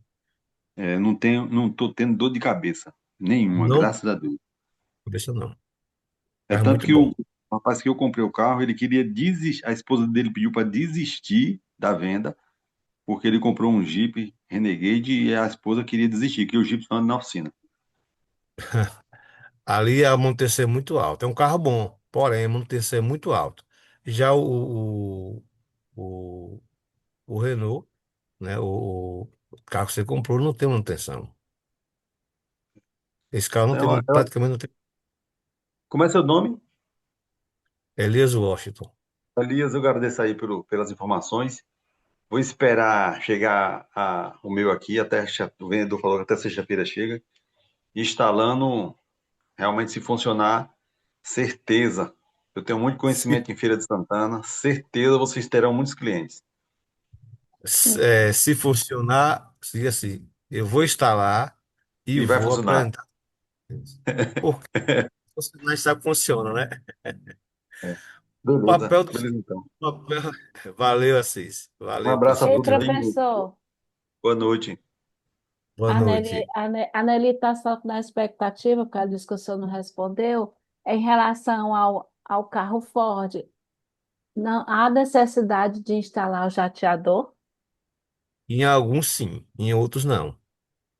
não tô tendo dor de cabeça nenhuma, Não, graças a Deus. cabeça não. É Carro tanto muito que bom. o rapaz que eu comprei o carro, ele queria desistir, a esposa dele pediu para desistir da venda, porque ele comprou um Jeep Renegade e a esposa queria desistir, que o Jeep só anda na oficina. Ali a manutenção é muito alta. É um carro bom, porém a manutenção é muito alta. Já o, o Renault, né, o carro que você comprou não tem manutenção. Esse carro não tem, praticamente não tem. Como é seu nome? Elias Washington. Elias, eu agradeço aí pelas informações. Vou esperar chegar o meu aqui, o vendedor falou que até sexta-feira chega. Instalando, realmente se funcionar, certeza. Eu tenho muito Se, conhecimento em Feira de Santana, certeza vocês terão muitos clientes. se funcionar, diga assim, eu vou instalar e E vai vou funcionar. apresentar. Porque você não sabe que funciona, né? É. O Beleza, papel do. beleza então. Papel... Valeu, Assis. Um Valeu pelo abraço a seu Ei, todos tempo. aí. professor, Boa noite. Boa noite. A Nelly está só na expectativa, porque ela disse que o senhor não respondeu, em relação ao carro Ford. Não há necessidade de instalar o jateador? Em alguns sim, em outros não,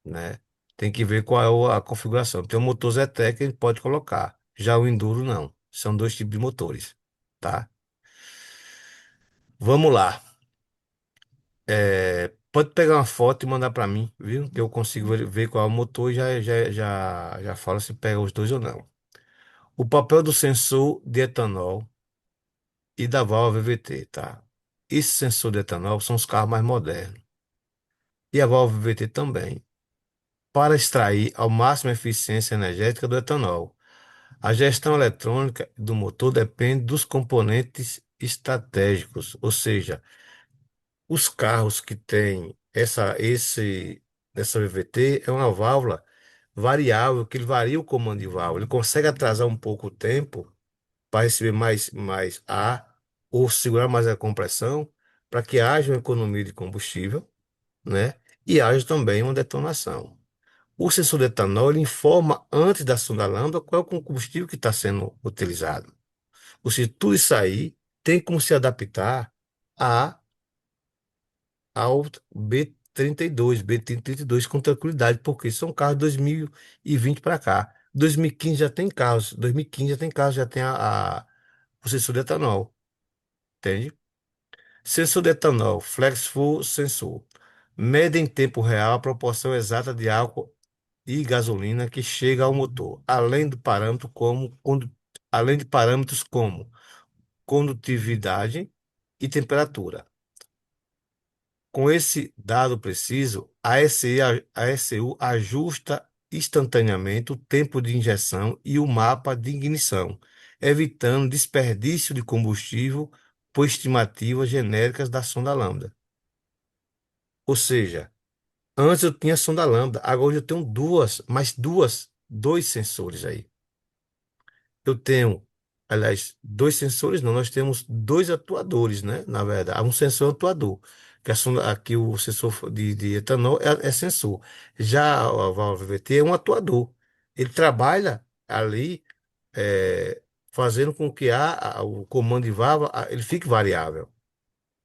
né? Tem que ver qual é a configuração. Tem o motor Zetec que a gente pode colocar. Já o Enduro não. São dois tipos de motores, tá? Vamos lá. Pode pegar uma foto e mandar para mim, viu? Que eu consigo ver qual é o motor e já falo se pega os dois ou não. O papel do sensor de etanol e da válvula VVT, tá? Esse sensor de etanol são os carros mais modernos. E a válvula VVT também, para extrair ao máximo a eficiência energética do etanol. A gestão eletrônica do motor depende dos componentes estratégicos, ou seja, os carros que têm essa VVT é uma válvula variável, que ele varia o comando de válvula. Ele consegue atrasar um pouco o tempo para receber mais ar ou segurar mais a compressão, para que haja uma economia de combustível, né? E haja também uma detonação. O sensor de etanol ele informa antes da sonda lambda qual é o combustível que está sendo utilizado. Ou seja, tudo isso aí tem como se adaptar a, ao B32 com tranquilidade, porque são carros de 2020 para cá. 2015 já tem carros, 2015 já tem carros, já tem o sensor de etanol, entende? Sensor de etanol, Flex Full Sensor. Mede em tempo real a proporção exata de álcool e gasolina que chega ao motor, além de parâmetros como condutividade e temperatura. Com esse dado preciso, a ECU ajusta instantaneamente o tempo de injeção e o mapa de ignição, evitando desperdício de combustível por estimativas genéricas da sonda lambda. Ou seja, antes eu tinha sonda lambda, agora eu tenho dois sensores aí. Eu tenho, aliás, dois sensores, não, nós temos dois atuadores, né? Na verdade, há um sensor e um atuador. Aqui o sensor de etanol é sensor. Já a válvula VT é um atuador. Ele trabalha ali, fazendo com que o comando de válvula ele fique variável,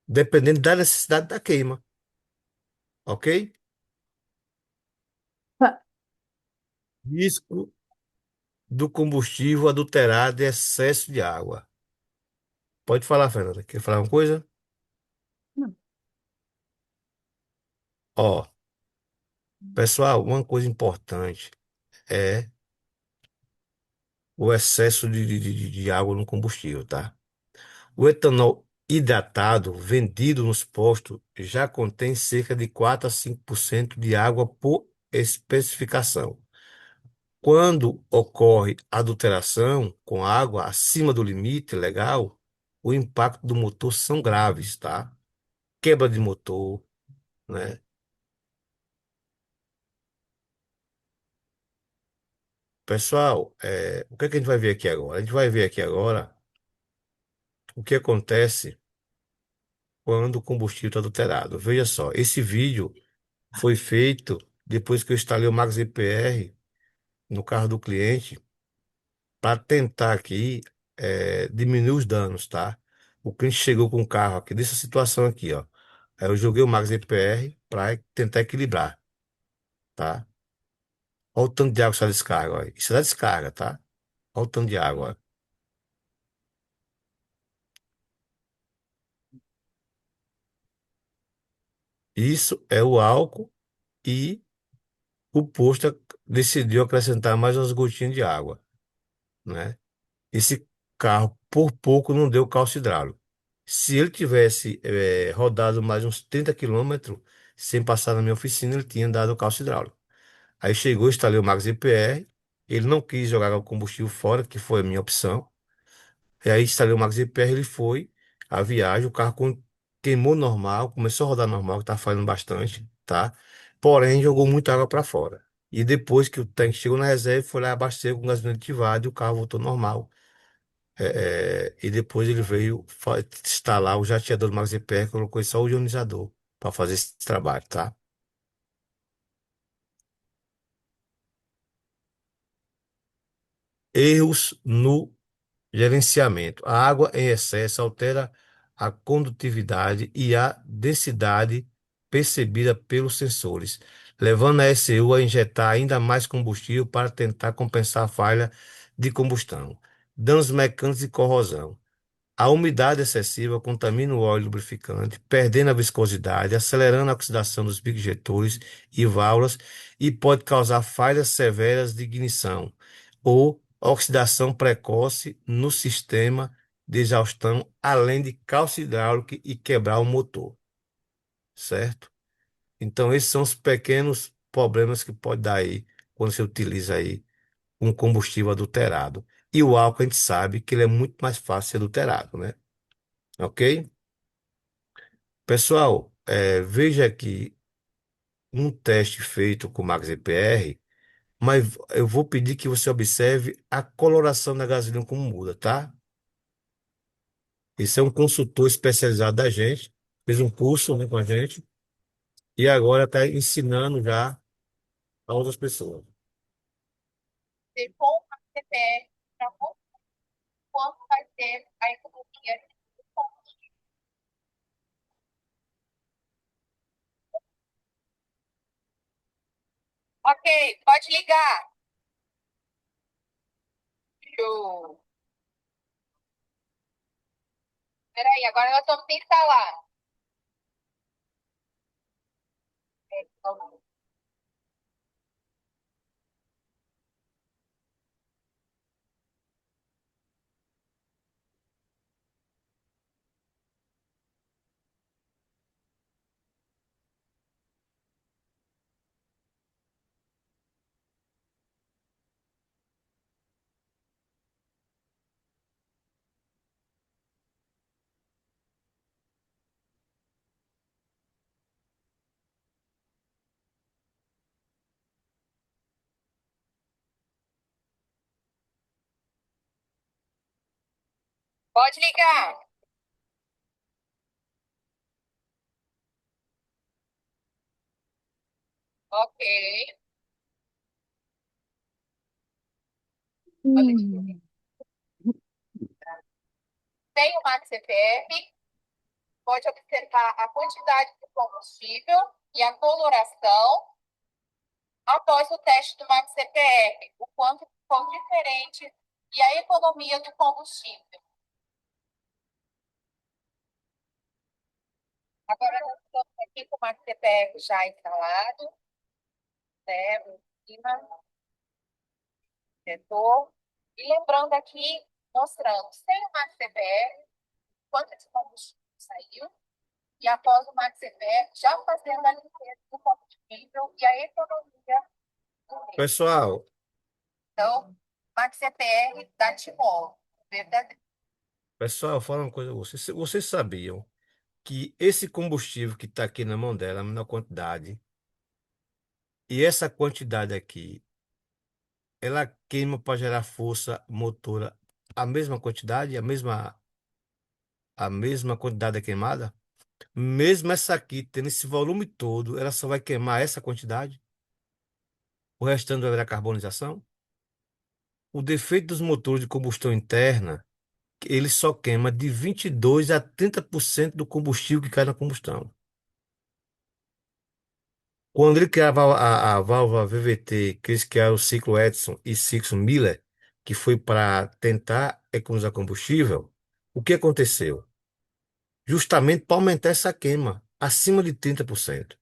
dependendo da necessidade da queima, ok? Pa- Risco do combustível adulterado e excesso de água. Pode falar, Fernanda. Quer falar uma coisa? Ó, pessoal, uma coisa importante é o excesso de água no combustível, tá? O etanol hidratado vendido nos postos já contém cerca de 4 a 5% de água por especificação. Quando ocorre adulteração com água acima do limite legal, o impacto do motor são graves, tá? Quebra de motor, né? Pessoal, o que é que a gente vai ver aqui agora? A gente vai ver aqui agora o que acontece quando o combustível está adulterado. Veja só, esse vídeo foi feito depois que eu instalei o Max EPR no carro do cliente para tentar aqui diminuir os danos, tá? O cliente chegou com o carro aqui, dessa situação aqui, ó. Aí eu joguei o Max EPR para tentar equilibrar, tá? Olha o tanto de água que essa descarga, ó. Isso é da descarga, tá? Olha o tanto de água, ó. Isso é o álcool e o posto decidiu acrescentar mais umas gotinhas de água, né? Esse carro, por pouco, não deu calço hidráulico. Se ele tivesse rodado mais uns 30 quilômetros sem passar na minha oficina, ele tinha dado o calço hidráulico. Aí chegou, instalei o Max EPR, ele não quis jogar o combustível fora, que foi a minha opção. E aí instalei o Max EPR, ele foi a viagem, o carro queimou normal, começou a rodar normal, que tá falhando bastante, tá? Porém, jogou muita água para fora. E depois que o tanque chegou na reserva, foi lá abastecer com gasolina aditivada e o carro voltou normal. E depois ele veio instalar o jateador do Max EPR, colocou só o ionizador para fazer esse trabalho, tá? Erros no gerenciamento. A água em excesso altera a condutividade e a densidade percebida pelos sensores, levando a ECU a injetar ainda mais combustível para tentar compensar a falha de combustão. Danos mecânicos e corrosão. A umidade excessiva contamina o óleo lubrificante, perdendo a viscosidade, acelerando a oxidação dos bico-injetores e válvulas e pode causar falhas severas de ignição ou oxidação precoce no sistema de exaustão, além de calço hidráulico e quebrar o motor, certo? Então, esses são os pequenos problemas que pode dar aí quando você utiliza aí um combustível adulterado. E o álcool a gente sabe que ele é muito mais fácil de ser adulterado, né? Ok? Pessoal, veja aqui um teste feito com o Max EPR, mas eu vou pedir que você observe a coloração da gasolina como muda, tá? Esse é um consultor especializado da gente, fez um curso, né, com a gente e agora está ensinando já a outras pessoas. Com o Max EPR, para quanto vai ser a economia. Ok, pode ligar. Show. Peraí, agora nós vamos instalar. Pode ligar. Ok. Hum. Tem o Max CPR, pode observar a quantidade de combustível e a coloração após o teste do Max CPR, o quanto ficou diferente e a economia do combustível. Agora nós estamos aqui com o MaxPR já instalado, né, em cima do setor. E lembrando aqui, mostrando, sem o MaxPR, quanto esse combustível saiu, e após o MaxPR, já fazendo a limpeza do combustível e a economia do mesmo. Pessoal, Então, MaxPR da Timol, verdadeiro. pessoal, fala uma coisa a vocês. Vocês sabiam que esse combustível que está aqui na mão dela, a menor quantidade, e essa quantidade aqui, ela queima para gerar força motora a mesma quantidade, a mesma quantidade é queimada? Mesmo essa aqui tendo esse volume todo, ela só vai queimar essa quantidade? O restante vai virar carbonização? O defeito dos motores de combustão interna, ele só queima de 22 a 30% do combustível que cai na combustão. Quando ele criava a válvula VVT, que eles criaram o ciclo Edison e ciclo Miller, que foi para tentar economizar combustível, o que aconteceu? Justamente para aumentar essa queima, acima de 30%.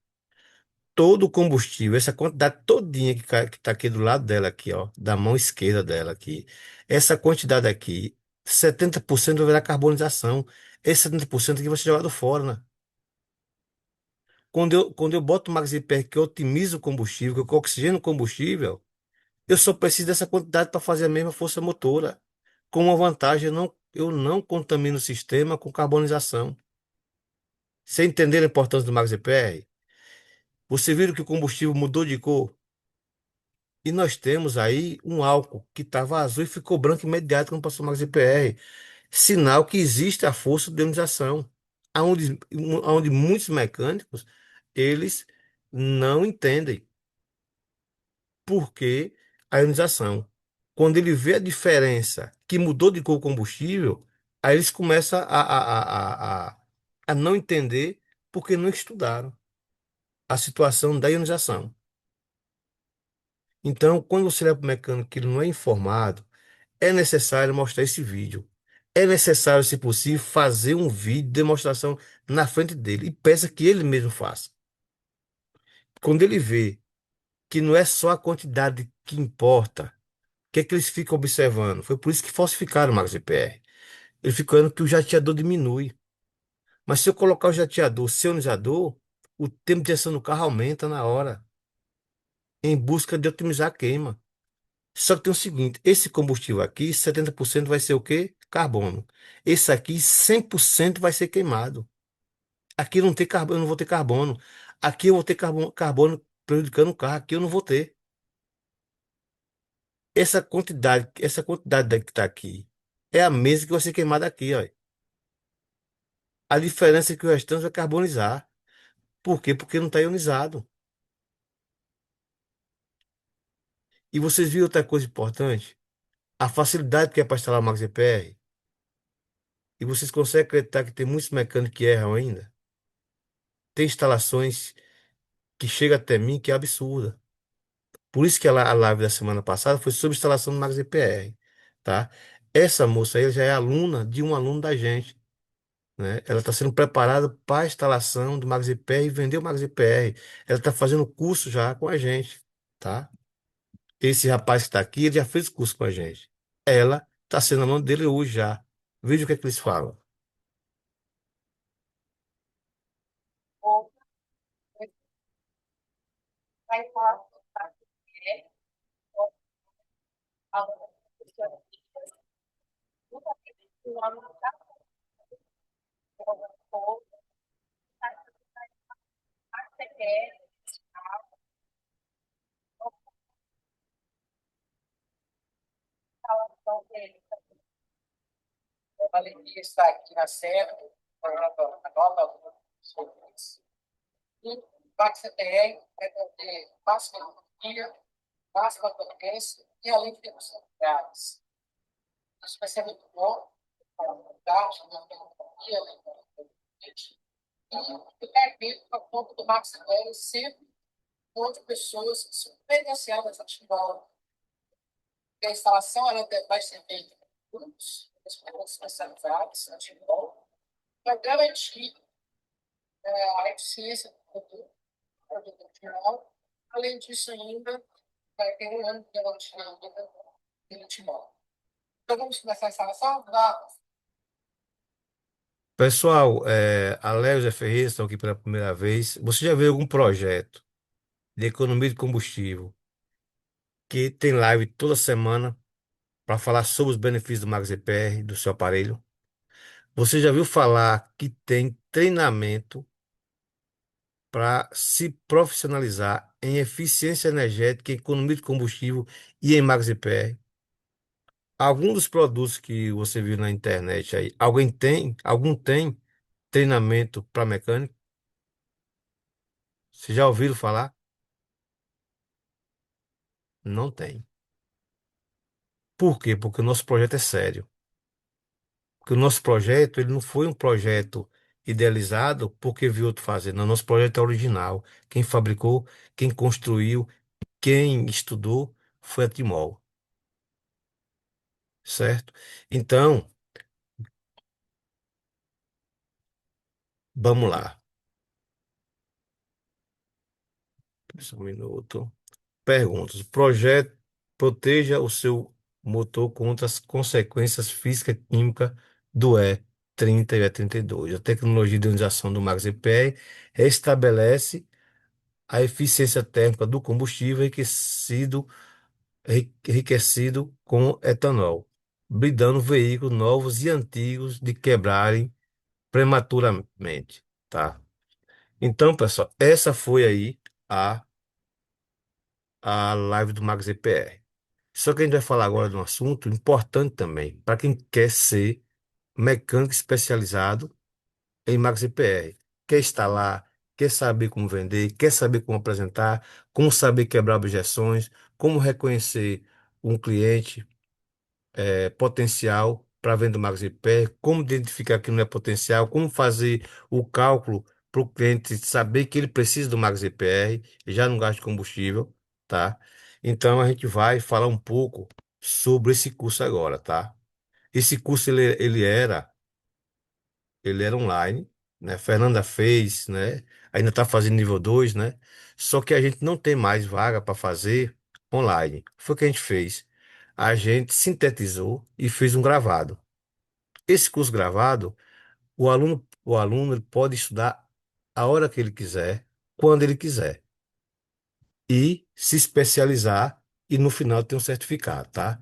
Todo o combustível, essa quantidade todinha que está aqui do lado dela, aqui, ó, da mão esquerda dela aqui, essa quantidade aqui, 70% vai virar carbonização. Esse 70% aqui vai ser jogado fora, né? Quando eu boto o MaxPR, que eu otimizo o combustível, que eu oxigeno o combustível, eu só preciso dessa quantidade para fazer a mesma força motora. Com uma vantagem, eu não contamino o sistema com carbonização. Você entender a importância do MaxPR? Você viu que o combustível mudou de cor? E nós temos aí um álcool que estava azul e ficou branco imediato quando passou o MaxPR. Sinal que existe a força de ionização. Onde muitos mecânicos, eles não entendem por que a ionização. Quando ele vê a diferença que mudou de cor o combustível, aí eles começam a não entender porque não estudaram a situação da ionização. Então, quando você leva para o mecânico que ele não é informado, é necessário mostrar esse vídeo. É necessário, se possível, fazer um vídeo de demonstração na frente dele e peça que ele mesmo faça. Quando ele vê que não é só a quantidade que importa, o que é que eles ficam observando? Foi por isso que falsificaram o Max GPR. Eles ficam vendo que o jateador diminui. Mas se eu colocar o jateador ionizador, o tempo de ação do carro aumenta na hora, em busca de otimizar a queima. Só que tem o seguinte, esse combustível aqui, 70% vai ser o quê? Carbono. Esse aqui, 100% vai ser queimado. Aqui não tem carbono, eu não vou ter carbono. Aqui eu vou ter carbono prejudicando o carro, aqui eu não vou ter. Essa quantidade que está aqui é a mesma que vai ser queimada aqui, ó. A diferença é que o restante vai carbonizar. Por quê? Porque não está ionizado. E vocês viram outra coisa importante? A facilidade que é para instalar o Max EPR. E vocês conseguem acreditar que tem muitos mecânicos que erram ainda? Tem instalações que chegam até mim que é absurda. Por isso que a live da semana passada foi sobre instalação do Max EPR, tá? Essa moça aí já é aluna de um aluno da gente, né? Ela está sendo preparada para a instalação do Max EPR e vender o Max EPR. Ela está fazendo curso já com a gente, tá? Esse rapaz que está aqui, ele já fez curso com a gente. Ela está sendo a mão dele hoje já. Veja o que é que eles falam. Ou vai falar ou algo o ano da a Valentia está aqui na Serra, a nova e o PAC-CTR vai ter máxima autonomia, máxima potência e além de termos unidades. Isso vai ser muito bom para a unidade, não tem autonomia, além da autonomia. E permite ao ponto do MaxPR sempre onde pessoas que são credenciadas a Timor. A instalação ela vai ser feita em grupos, pessoas especializadas a Timor, para garantir a eficiência do produto final. Além disso, ainda vai ter um ano de garantia ainda pelo timão. Então, vamos começar a instalação? Vamos. Pessoal, a Léo e o Zé Ferreira estão aqui pela primeira vez. Você já viu algum projeto de economia de combustível que tem live toda semana para falar sobre os benefícios do Max EPR, do seu aparelho? Você já viu falar que tem treinamento para se profissionalizar em eficiência energética, em economia de combustível e em Max EPR? Algum dos produtos que você viu na internet aí, algum tem treinamento para mecânico? Vocês já ouviram falar? Não tem. Por quê? Porque o nosso projeto é sério. Porque o nosso projeto, ele não foi um projeto idealizado porque viu outro fazer. Não, nosso projeto é original. Quem fabricou, quem construiu, quem estudou foi a Timol, certo? Então, vamos lá. Só um minuto. Perguntas. Projeto proteja o seu motor contra as consequências físicas e químicas do E30 e E32. A tecnologia de ionização do Max EPR estabelece a eficiência térmica do combustível enriquecido com etanol, blindando veículos novos e antigos de quebrarem prematuramente, tá? Então, pessoal, essa foi aí a, a live do Max EPR. Só que a gente vai falar agora de um assunto importante também, para quem quer ser mecânico especializado em Max EPR. Quer instalar, quer saber como vender, quer saber como apresentar, como saber quebrar objeções, como reconhecer um cliente potencial para venda do Max EPR, como identificar que não é potencial, como fazer o cálculo para o cliente saber que ele precisa do Max EPR e já não gasta combustível, tá? Então a gente vai falar um pouco sobre esse curso agora, tá? Esse curso ele era online, né? Fernanda fez, né? Ainda está fazendo nível 2, né? Só que a gente não tem mais vaga para fazer online. Foi o que a gente fez. A gente sintetizou e fez um gravado. Esse curso gravado, o aluno ele pode estudar a hora que ele quiser, quando ele quiser, e se especializar e no final ter um certificado, tá?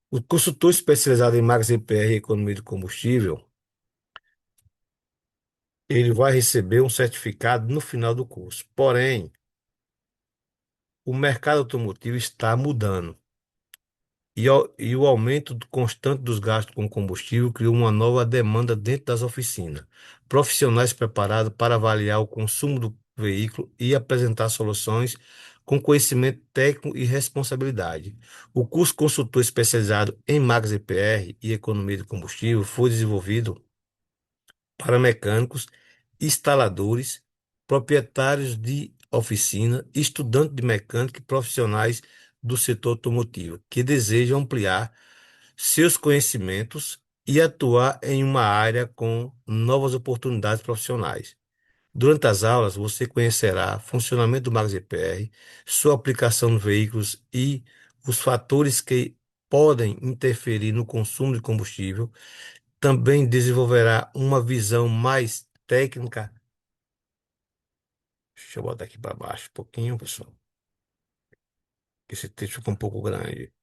O consultor especializado em Max EPR e economia de combustível, ele vai receber um certificado no final do curso. Porém, o mercado automotivo está mudando. E o aumento constante dos gastos com combustível criou uma nova demanda dentro das oficinas. Profissionais preparados para avaliar o consumo do veículo e apresentar soluções com conhecimento técnico e responsabilidade. O curso consultor especializado em Max EPR e economia de combustível foi desenvolvido para mecânicos, instaladores, proprietários de oficina, estudantes de mecânica e profissionais do setor automotivo que desejam ampliar seus conhecimentos e atuar em uma área com novas oportunidades profissionais. Durante as aulas, você conhecerá funcionamento do Max EPR, sua aplicação nos veículos e os fatores que podem interferir no consumo de combustível. Também desenvolverá uma visão mais técnica. Deixa eu botar aqui para baixo um pouquinho, pessoal. Esse texto ficou um pouco grande.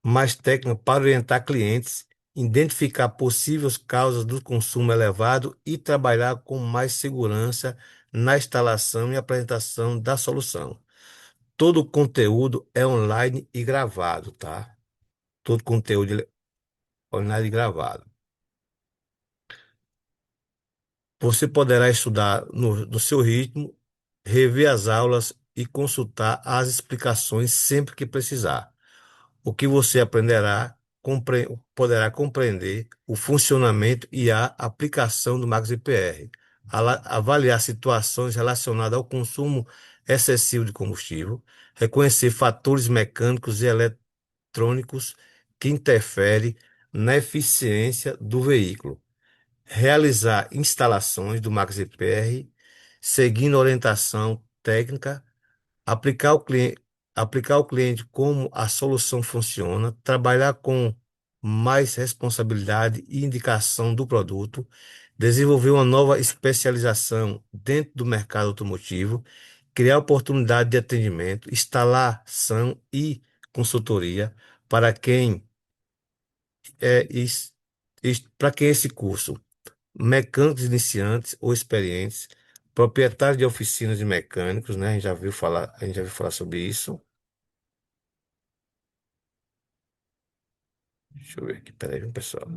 Mais técnica para orientar clientes, identificar possíveis causas do consumo elevado e trabalhar com mais segurança na instalação e apresentação da solução. Todo o conteúdo é online e gravado, tá? Todo conteúdo é online e gravado. Você poderá estudar no seu ritmo, rever as aulas e consultar as explicações sempre que precisar. O que você aprenderá poderá compreender o funcionamento e a aplicação do Max IPR, avaliar situações relacionadas ao consumo excessivo de combustível, reconhecer fatores mecânicos e eletrônicos que interferem na eficiência do veículo, realizar instalações do MaxIPR, seguindo a orientação técnica, aplicar aplicar ao cliente como a solução funciona, trabalhar com mais responsabilidade e indicação do produto, desenvolver uma nova especialização dentro do mercado automotivo, criar oportunidade de atendimento, instalação e consultoria para quem para quem esse curso, mecânicos iniciantes ou experientes, proprietários de oficinas de mecânicos, né? A gente já viu falar sobre isso. Deixa eu ver aqui, peraí, viu, pessoal.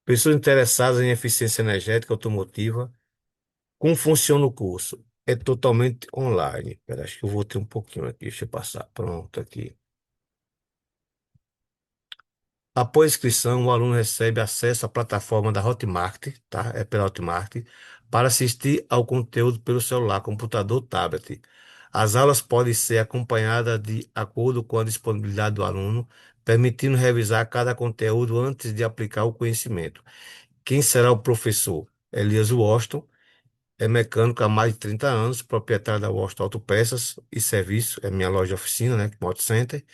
Pessoas interessadas em eficiência energética automotiva. Como funciona o curso? É totalmente online. Pera, acho que eu vou ter um pouquinho aqui. Deixa eu passar. Pronto, aqui. Após inscrição, o aluno recebe acesso à plataforma da Hotmart, tá? É pela Hotmart, para assistir ao conteúdo pelo celular, computador, tablet. As aulas podem ser acompanhadas de acordo com a disponibilidade do aluno, permitindo revisar cada conteúdo antes de aplicar o conhecimento. Quem será o professor? Elias Washington, é mecânico há mais de 30 anos, proprietário da Washington Autopeças e Serviços, é minha loja de oficina, né, Moto Center,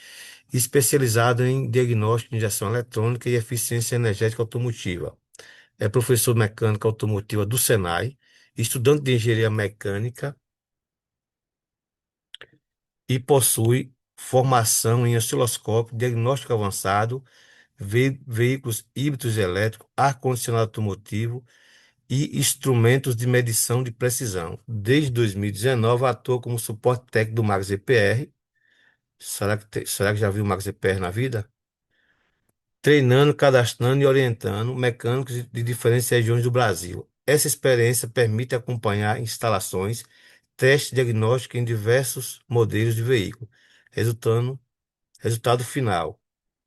especializado em diagnóstico de injeção eletrônica e eficiência energética automotiva. É professor de mecânica automotiva do Senai, estudante de engenharia mecânica e possui formação em osciloscópio, diagnóstico avançado, veículos híbridos elétricos, ar-condicionado automotivo e instrumentos de medição de precisão. Desde 2019, atua como suporte técnico do Max EPR. Será que já viu o Max EPR na vida? Treinando, cadastrando e orientando mecânicos de diferentes regiões do Brasil. Essa experiência permite acompanhar instalações, testes diagnósticos em diversos modelos de veículo, resultado final.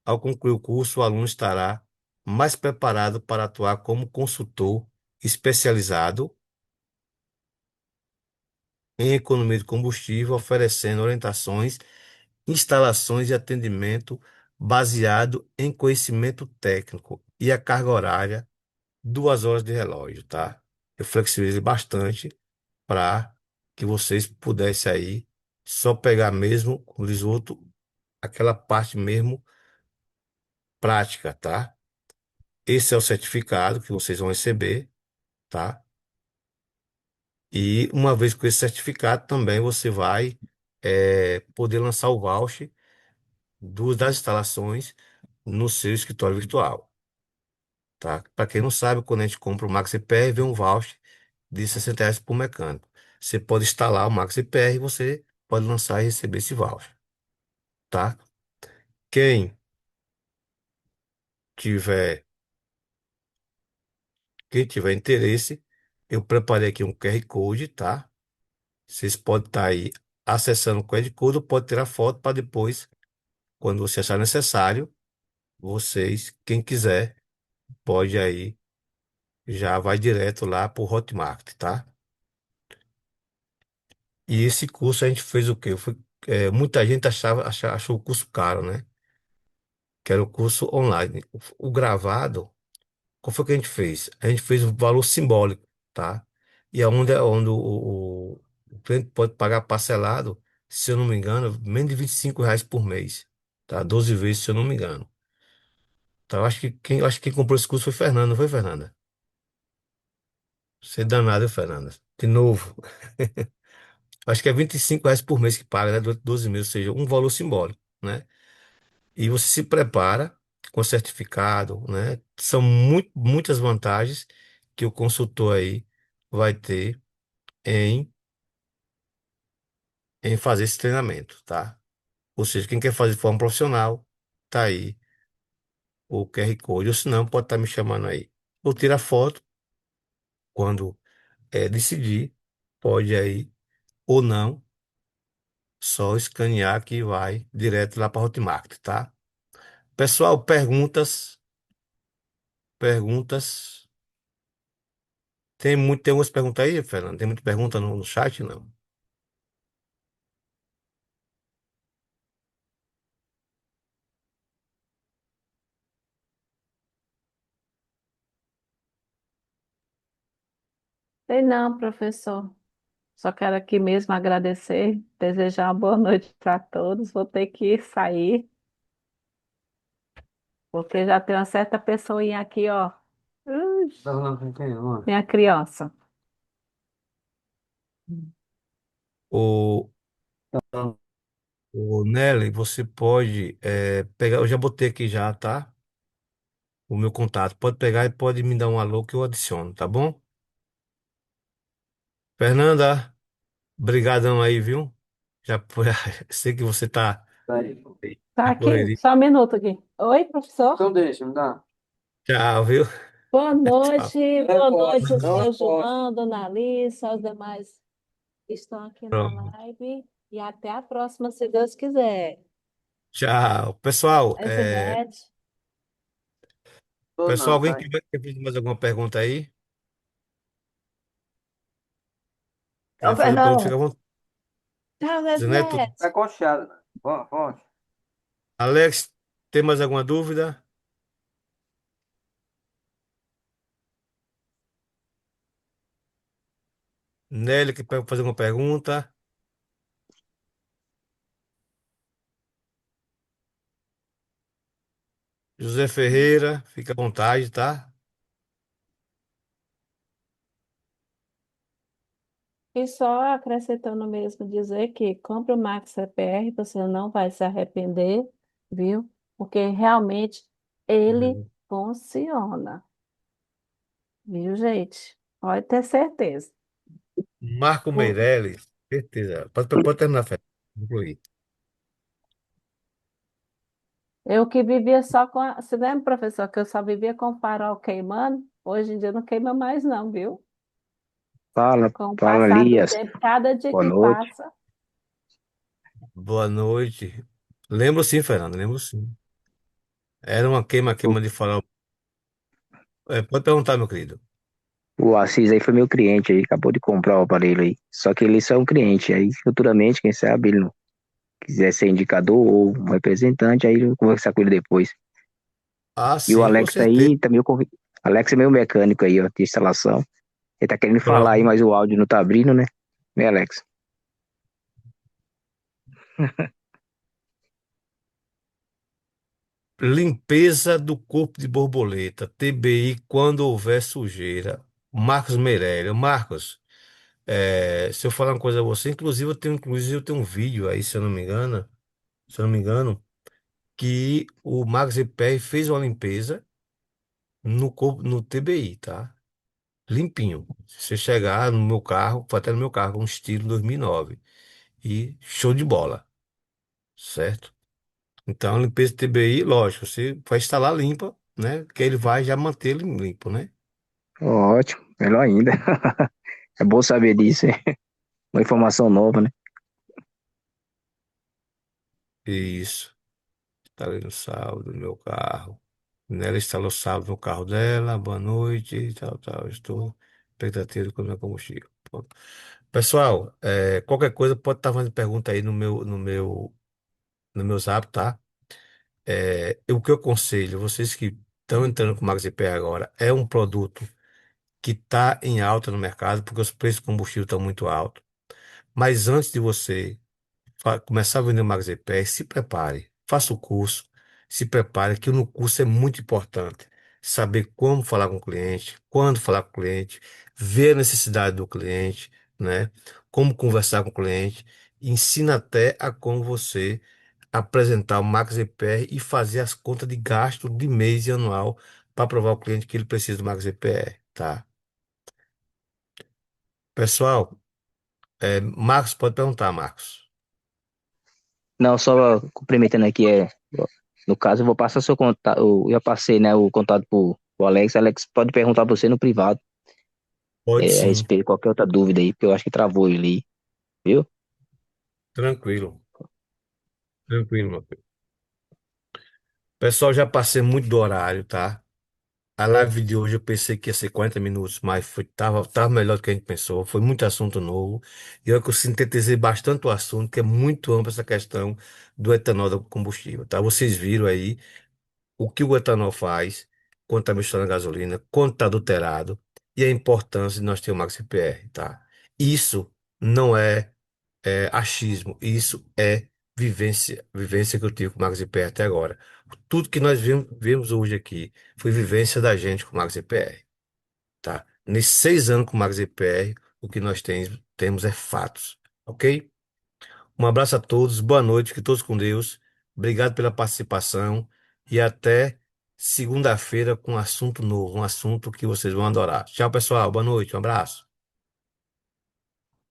Ao concluir o curso, o aluno estará mais preparado para atuar como consultor especializado em economia de combustível, oferecendo orientações, instalações e atendimento baseado em conhecimento técnico e a carga horária, 2 horas de relógio, tá? Eu flexibilizei bastante para que vocês pudessem aí só pegar mesmo, como diz o outro, aquela parte mesmo prática, tá? Esse é o certificado que vocês vão receber, tá? E uma vez com esse certificado também você vai poder lançar o voucher das instalações no seu escritório virtual, tá? Para quem não sabe, quando a gente compra o Max EPR, vem um voucher de R$ 60 por mecânico. Você pode instalar o Max EPR e você pode lançar e receber esse voucher, tá? Quem tiver, quem tiver interesse, eu preparei aqui um QR Code, tá? Vocês podem estar aí acessando o QR Code ou pode tirar foto para depois, quando você achar necessário, vocês, quem quiser, pode aí, já vai direto lá para o Hotmart, tá? E esse curso a gente fez o quê? Muita gente achou o curso caro, né? Que era o curso online. O gravado, qual foi que a gente fez? A gente fez o valor simbólico, tá? E é onde o cliente pode pagar parcelado, se eu não me engano, menos de R$ 25 por mês, tá? 12 vezes, se eu não me engano. Então, eu acho que quem comprou esse curso foi Fernanda, não foi, Fernanda? Você é danado, Fernanda. De novo. Acho que é R$ 25 por mês que paga, né? Durante 12 meses, ou seja, um valor simbólico, né? E você se prepara com certificado, né? São muitas vantagens que o consultor aí vai ter em, em fazer esse treinamento, tá? Ou seja, quem quer fazer de forma profissional, tá aí o QR Code, ou se não, pode estar me chamando aí. Ou tira foto quando decidir, pode aí, ou não, só escanear que vai direto lá para a Hotmart, tá? Pessoal, perguntas. Tem algumas perguntas aí, Fernando? Tem muita pergunta no chat, não? Sei não, professor. Só quero aqui mesmo agradecer, desejar uma boa noite para todos. Vou ter que sair, porque já tem uma certa pessoinha aqui, ó. Ui, Tá falando com quem, amor? minha criança. O, o Nelly, você pode pegar, eu já botei aqui já, tá? O meu contato. Pode pegar e pode me dar um alô que eu adiciono, tá bom? Fernanda, brigadão aí, viu? Já sei que você tá Tá na aqui, correria. só um minuto aqui. Oi, professor. Então deixa, me dá. Tchau, viu? Boa Tchau. noite, boa noite, Não seu pode. João, dona Alice, aos demais que estão aqui na Pronto. live. E até a próxima, se Deus quiser. Tchau. Pessoal, Esse net. pessoal, Não, alguém tá. quer fazer mais alguma pergunta aí? Ô, Quiser fazer pergunta, fica Fernando. à vontade. Tchau, Neto, Nesnet. Tá conchado, né? Forte. Alex, tem mais alguma dúvida? Nelly, que quer fazer uma pergunta? José Ferreira, fica à vontade, tá? E só acrescentando mesmo, dizer que compre o Max CPR, você não vai se arrepender, viu? Porque realmente ele funciona, viu, gente? Pode ter certeza. Marco O- Meirelles, certeza. Pode terminar, Fé. Concluir. Eu que vivia só com a... Você lembra, professor, que eu só vivia com o farol queimando? Hoje em dia não queima mais não, viu? Fala, Com o fala, passar do Elias. tempo, cada dia Boa que noite. passa, Boa noite. Lembro sim, Fernando, lembro sim. Era uma O, queima de farol. Pode perguntar, meu querido. o Assis aí foi meu cliente aí, acabou de comprar o aparelho aí. Só que ele só é um cliente. Aí, futuramente, quem sabe, ele não quiser ser indicador ou um representante, aí eu vou conversar com ele depois. Ah, E o sim, com Alex certeza. aí também, Alex é meu mecânico aí, ó, de instalação. Ele tá querendo falar aí, Pronto. mas o áudio não tá abrindo, né? Né, Alex? Limpeza do corpo de borboleta, TBI, quando houver sujeira. Marcos Meirelles. Marcos, se eu falar uma coisa a você, inclusive eu tenho um vídeo aí, se eu não me engano, que o Max EPR fez uma limpeza no corpo, no TBI, tá? Limpinho. Se você chegar no meu carro, foi até no meu carro, um estilo 2009. E show de bola, certo? Então, limpeza de TBI, lógico, você vai instalar limpa, né? Que ele vai já manter ele limpo, né? Ótimo, melhor ainda. É bom saber disso, hein? Uma informação nova, né? Isso. Instalei no saldo do meu carro. Nela instalou o saldo no carro dela. Boa noite, tal, tal. Estou expectativa com o meu combustível. Pronto. Pessoal, qualquer coisa pode estar fazendo pergunta aí no meu zap, tá? O que eu aconselho, vocês que estão entrando com o MaxiPay agora, é um produto que está em alta no mercado, porque os preços do combustível estão muito altos. Mas antes de você começar a vender o MaxiPay, se prepare, faça o curso, se prepare, que no curso é muito importante. Saber como falar com o cliente, quando falar com o cliente, ver a necessidade do cliente, né? Como conversar com o cliente. Ensina até a como você apresentar o Max EPR e fazer as contas de gasto de mês e anual para provar ao cliente que ele precisa do Max EPR, tá? Pessoal, Marcos, pode perguntar, Marcos. Não, só complementando aqui, no caso, eu vou passar seu contato, eu já passei, né, o contato pro Alex. Alex pode perguntar pra você no privado, Pode a sim, respeito de qualquer outra dúvida aí, porque eu acho que travou ele aí, viu? tranquilo, tranquilo, meu filho. Pessoal, já passei muito do horário, tá? A live de hoje eu pensei que ia ser 40 minutos, mas tava melhor do que a gente pensou. Foi muito assunto novo. E eu que eu sintetizei bastante o assunto, que é muito amplo essa questão do etanol do combustível, tá? Vocês viram aí o que o etanol faz quando está misturando a gasolina, quando está adulterado. e a importância de nós ter o MaxiPR, tá? Isso não é achismo, isso é vivência que eu tive com o MaxiPR até agora. Tudo que nós vimos hoje aqui foi vivência da gente com o MaxiPR, tá? Nesses 6 anos com o MaxiPR, o que nós temos é fatos, ok? Um abraço a todos, boa noite, que todos com Deus. Obrigado pela participação e até segunda-feira com um assunto novo, um assunto que vocês vão adorar. Tchau, pessoal, boa noite, um abraço.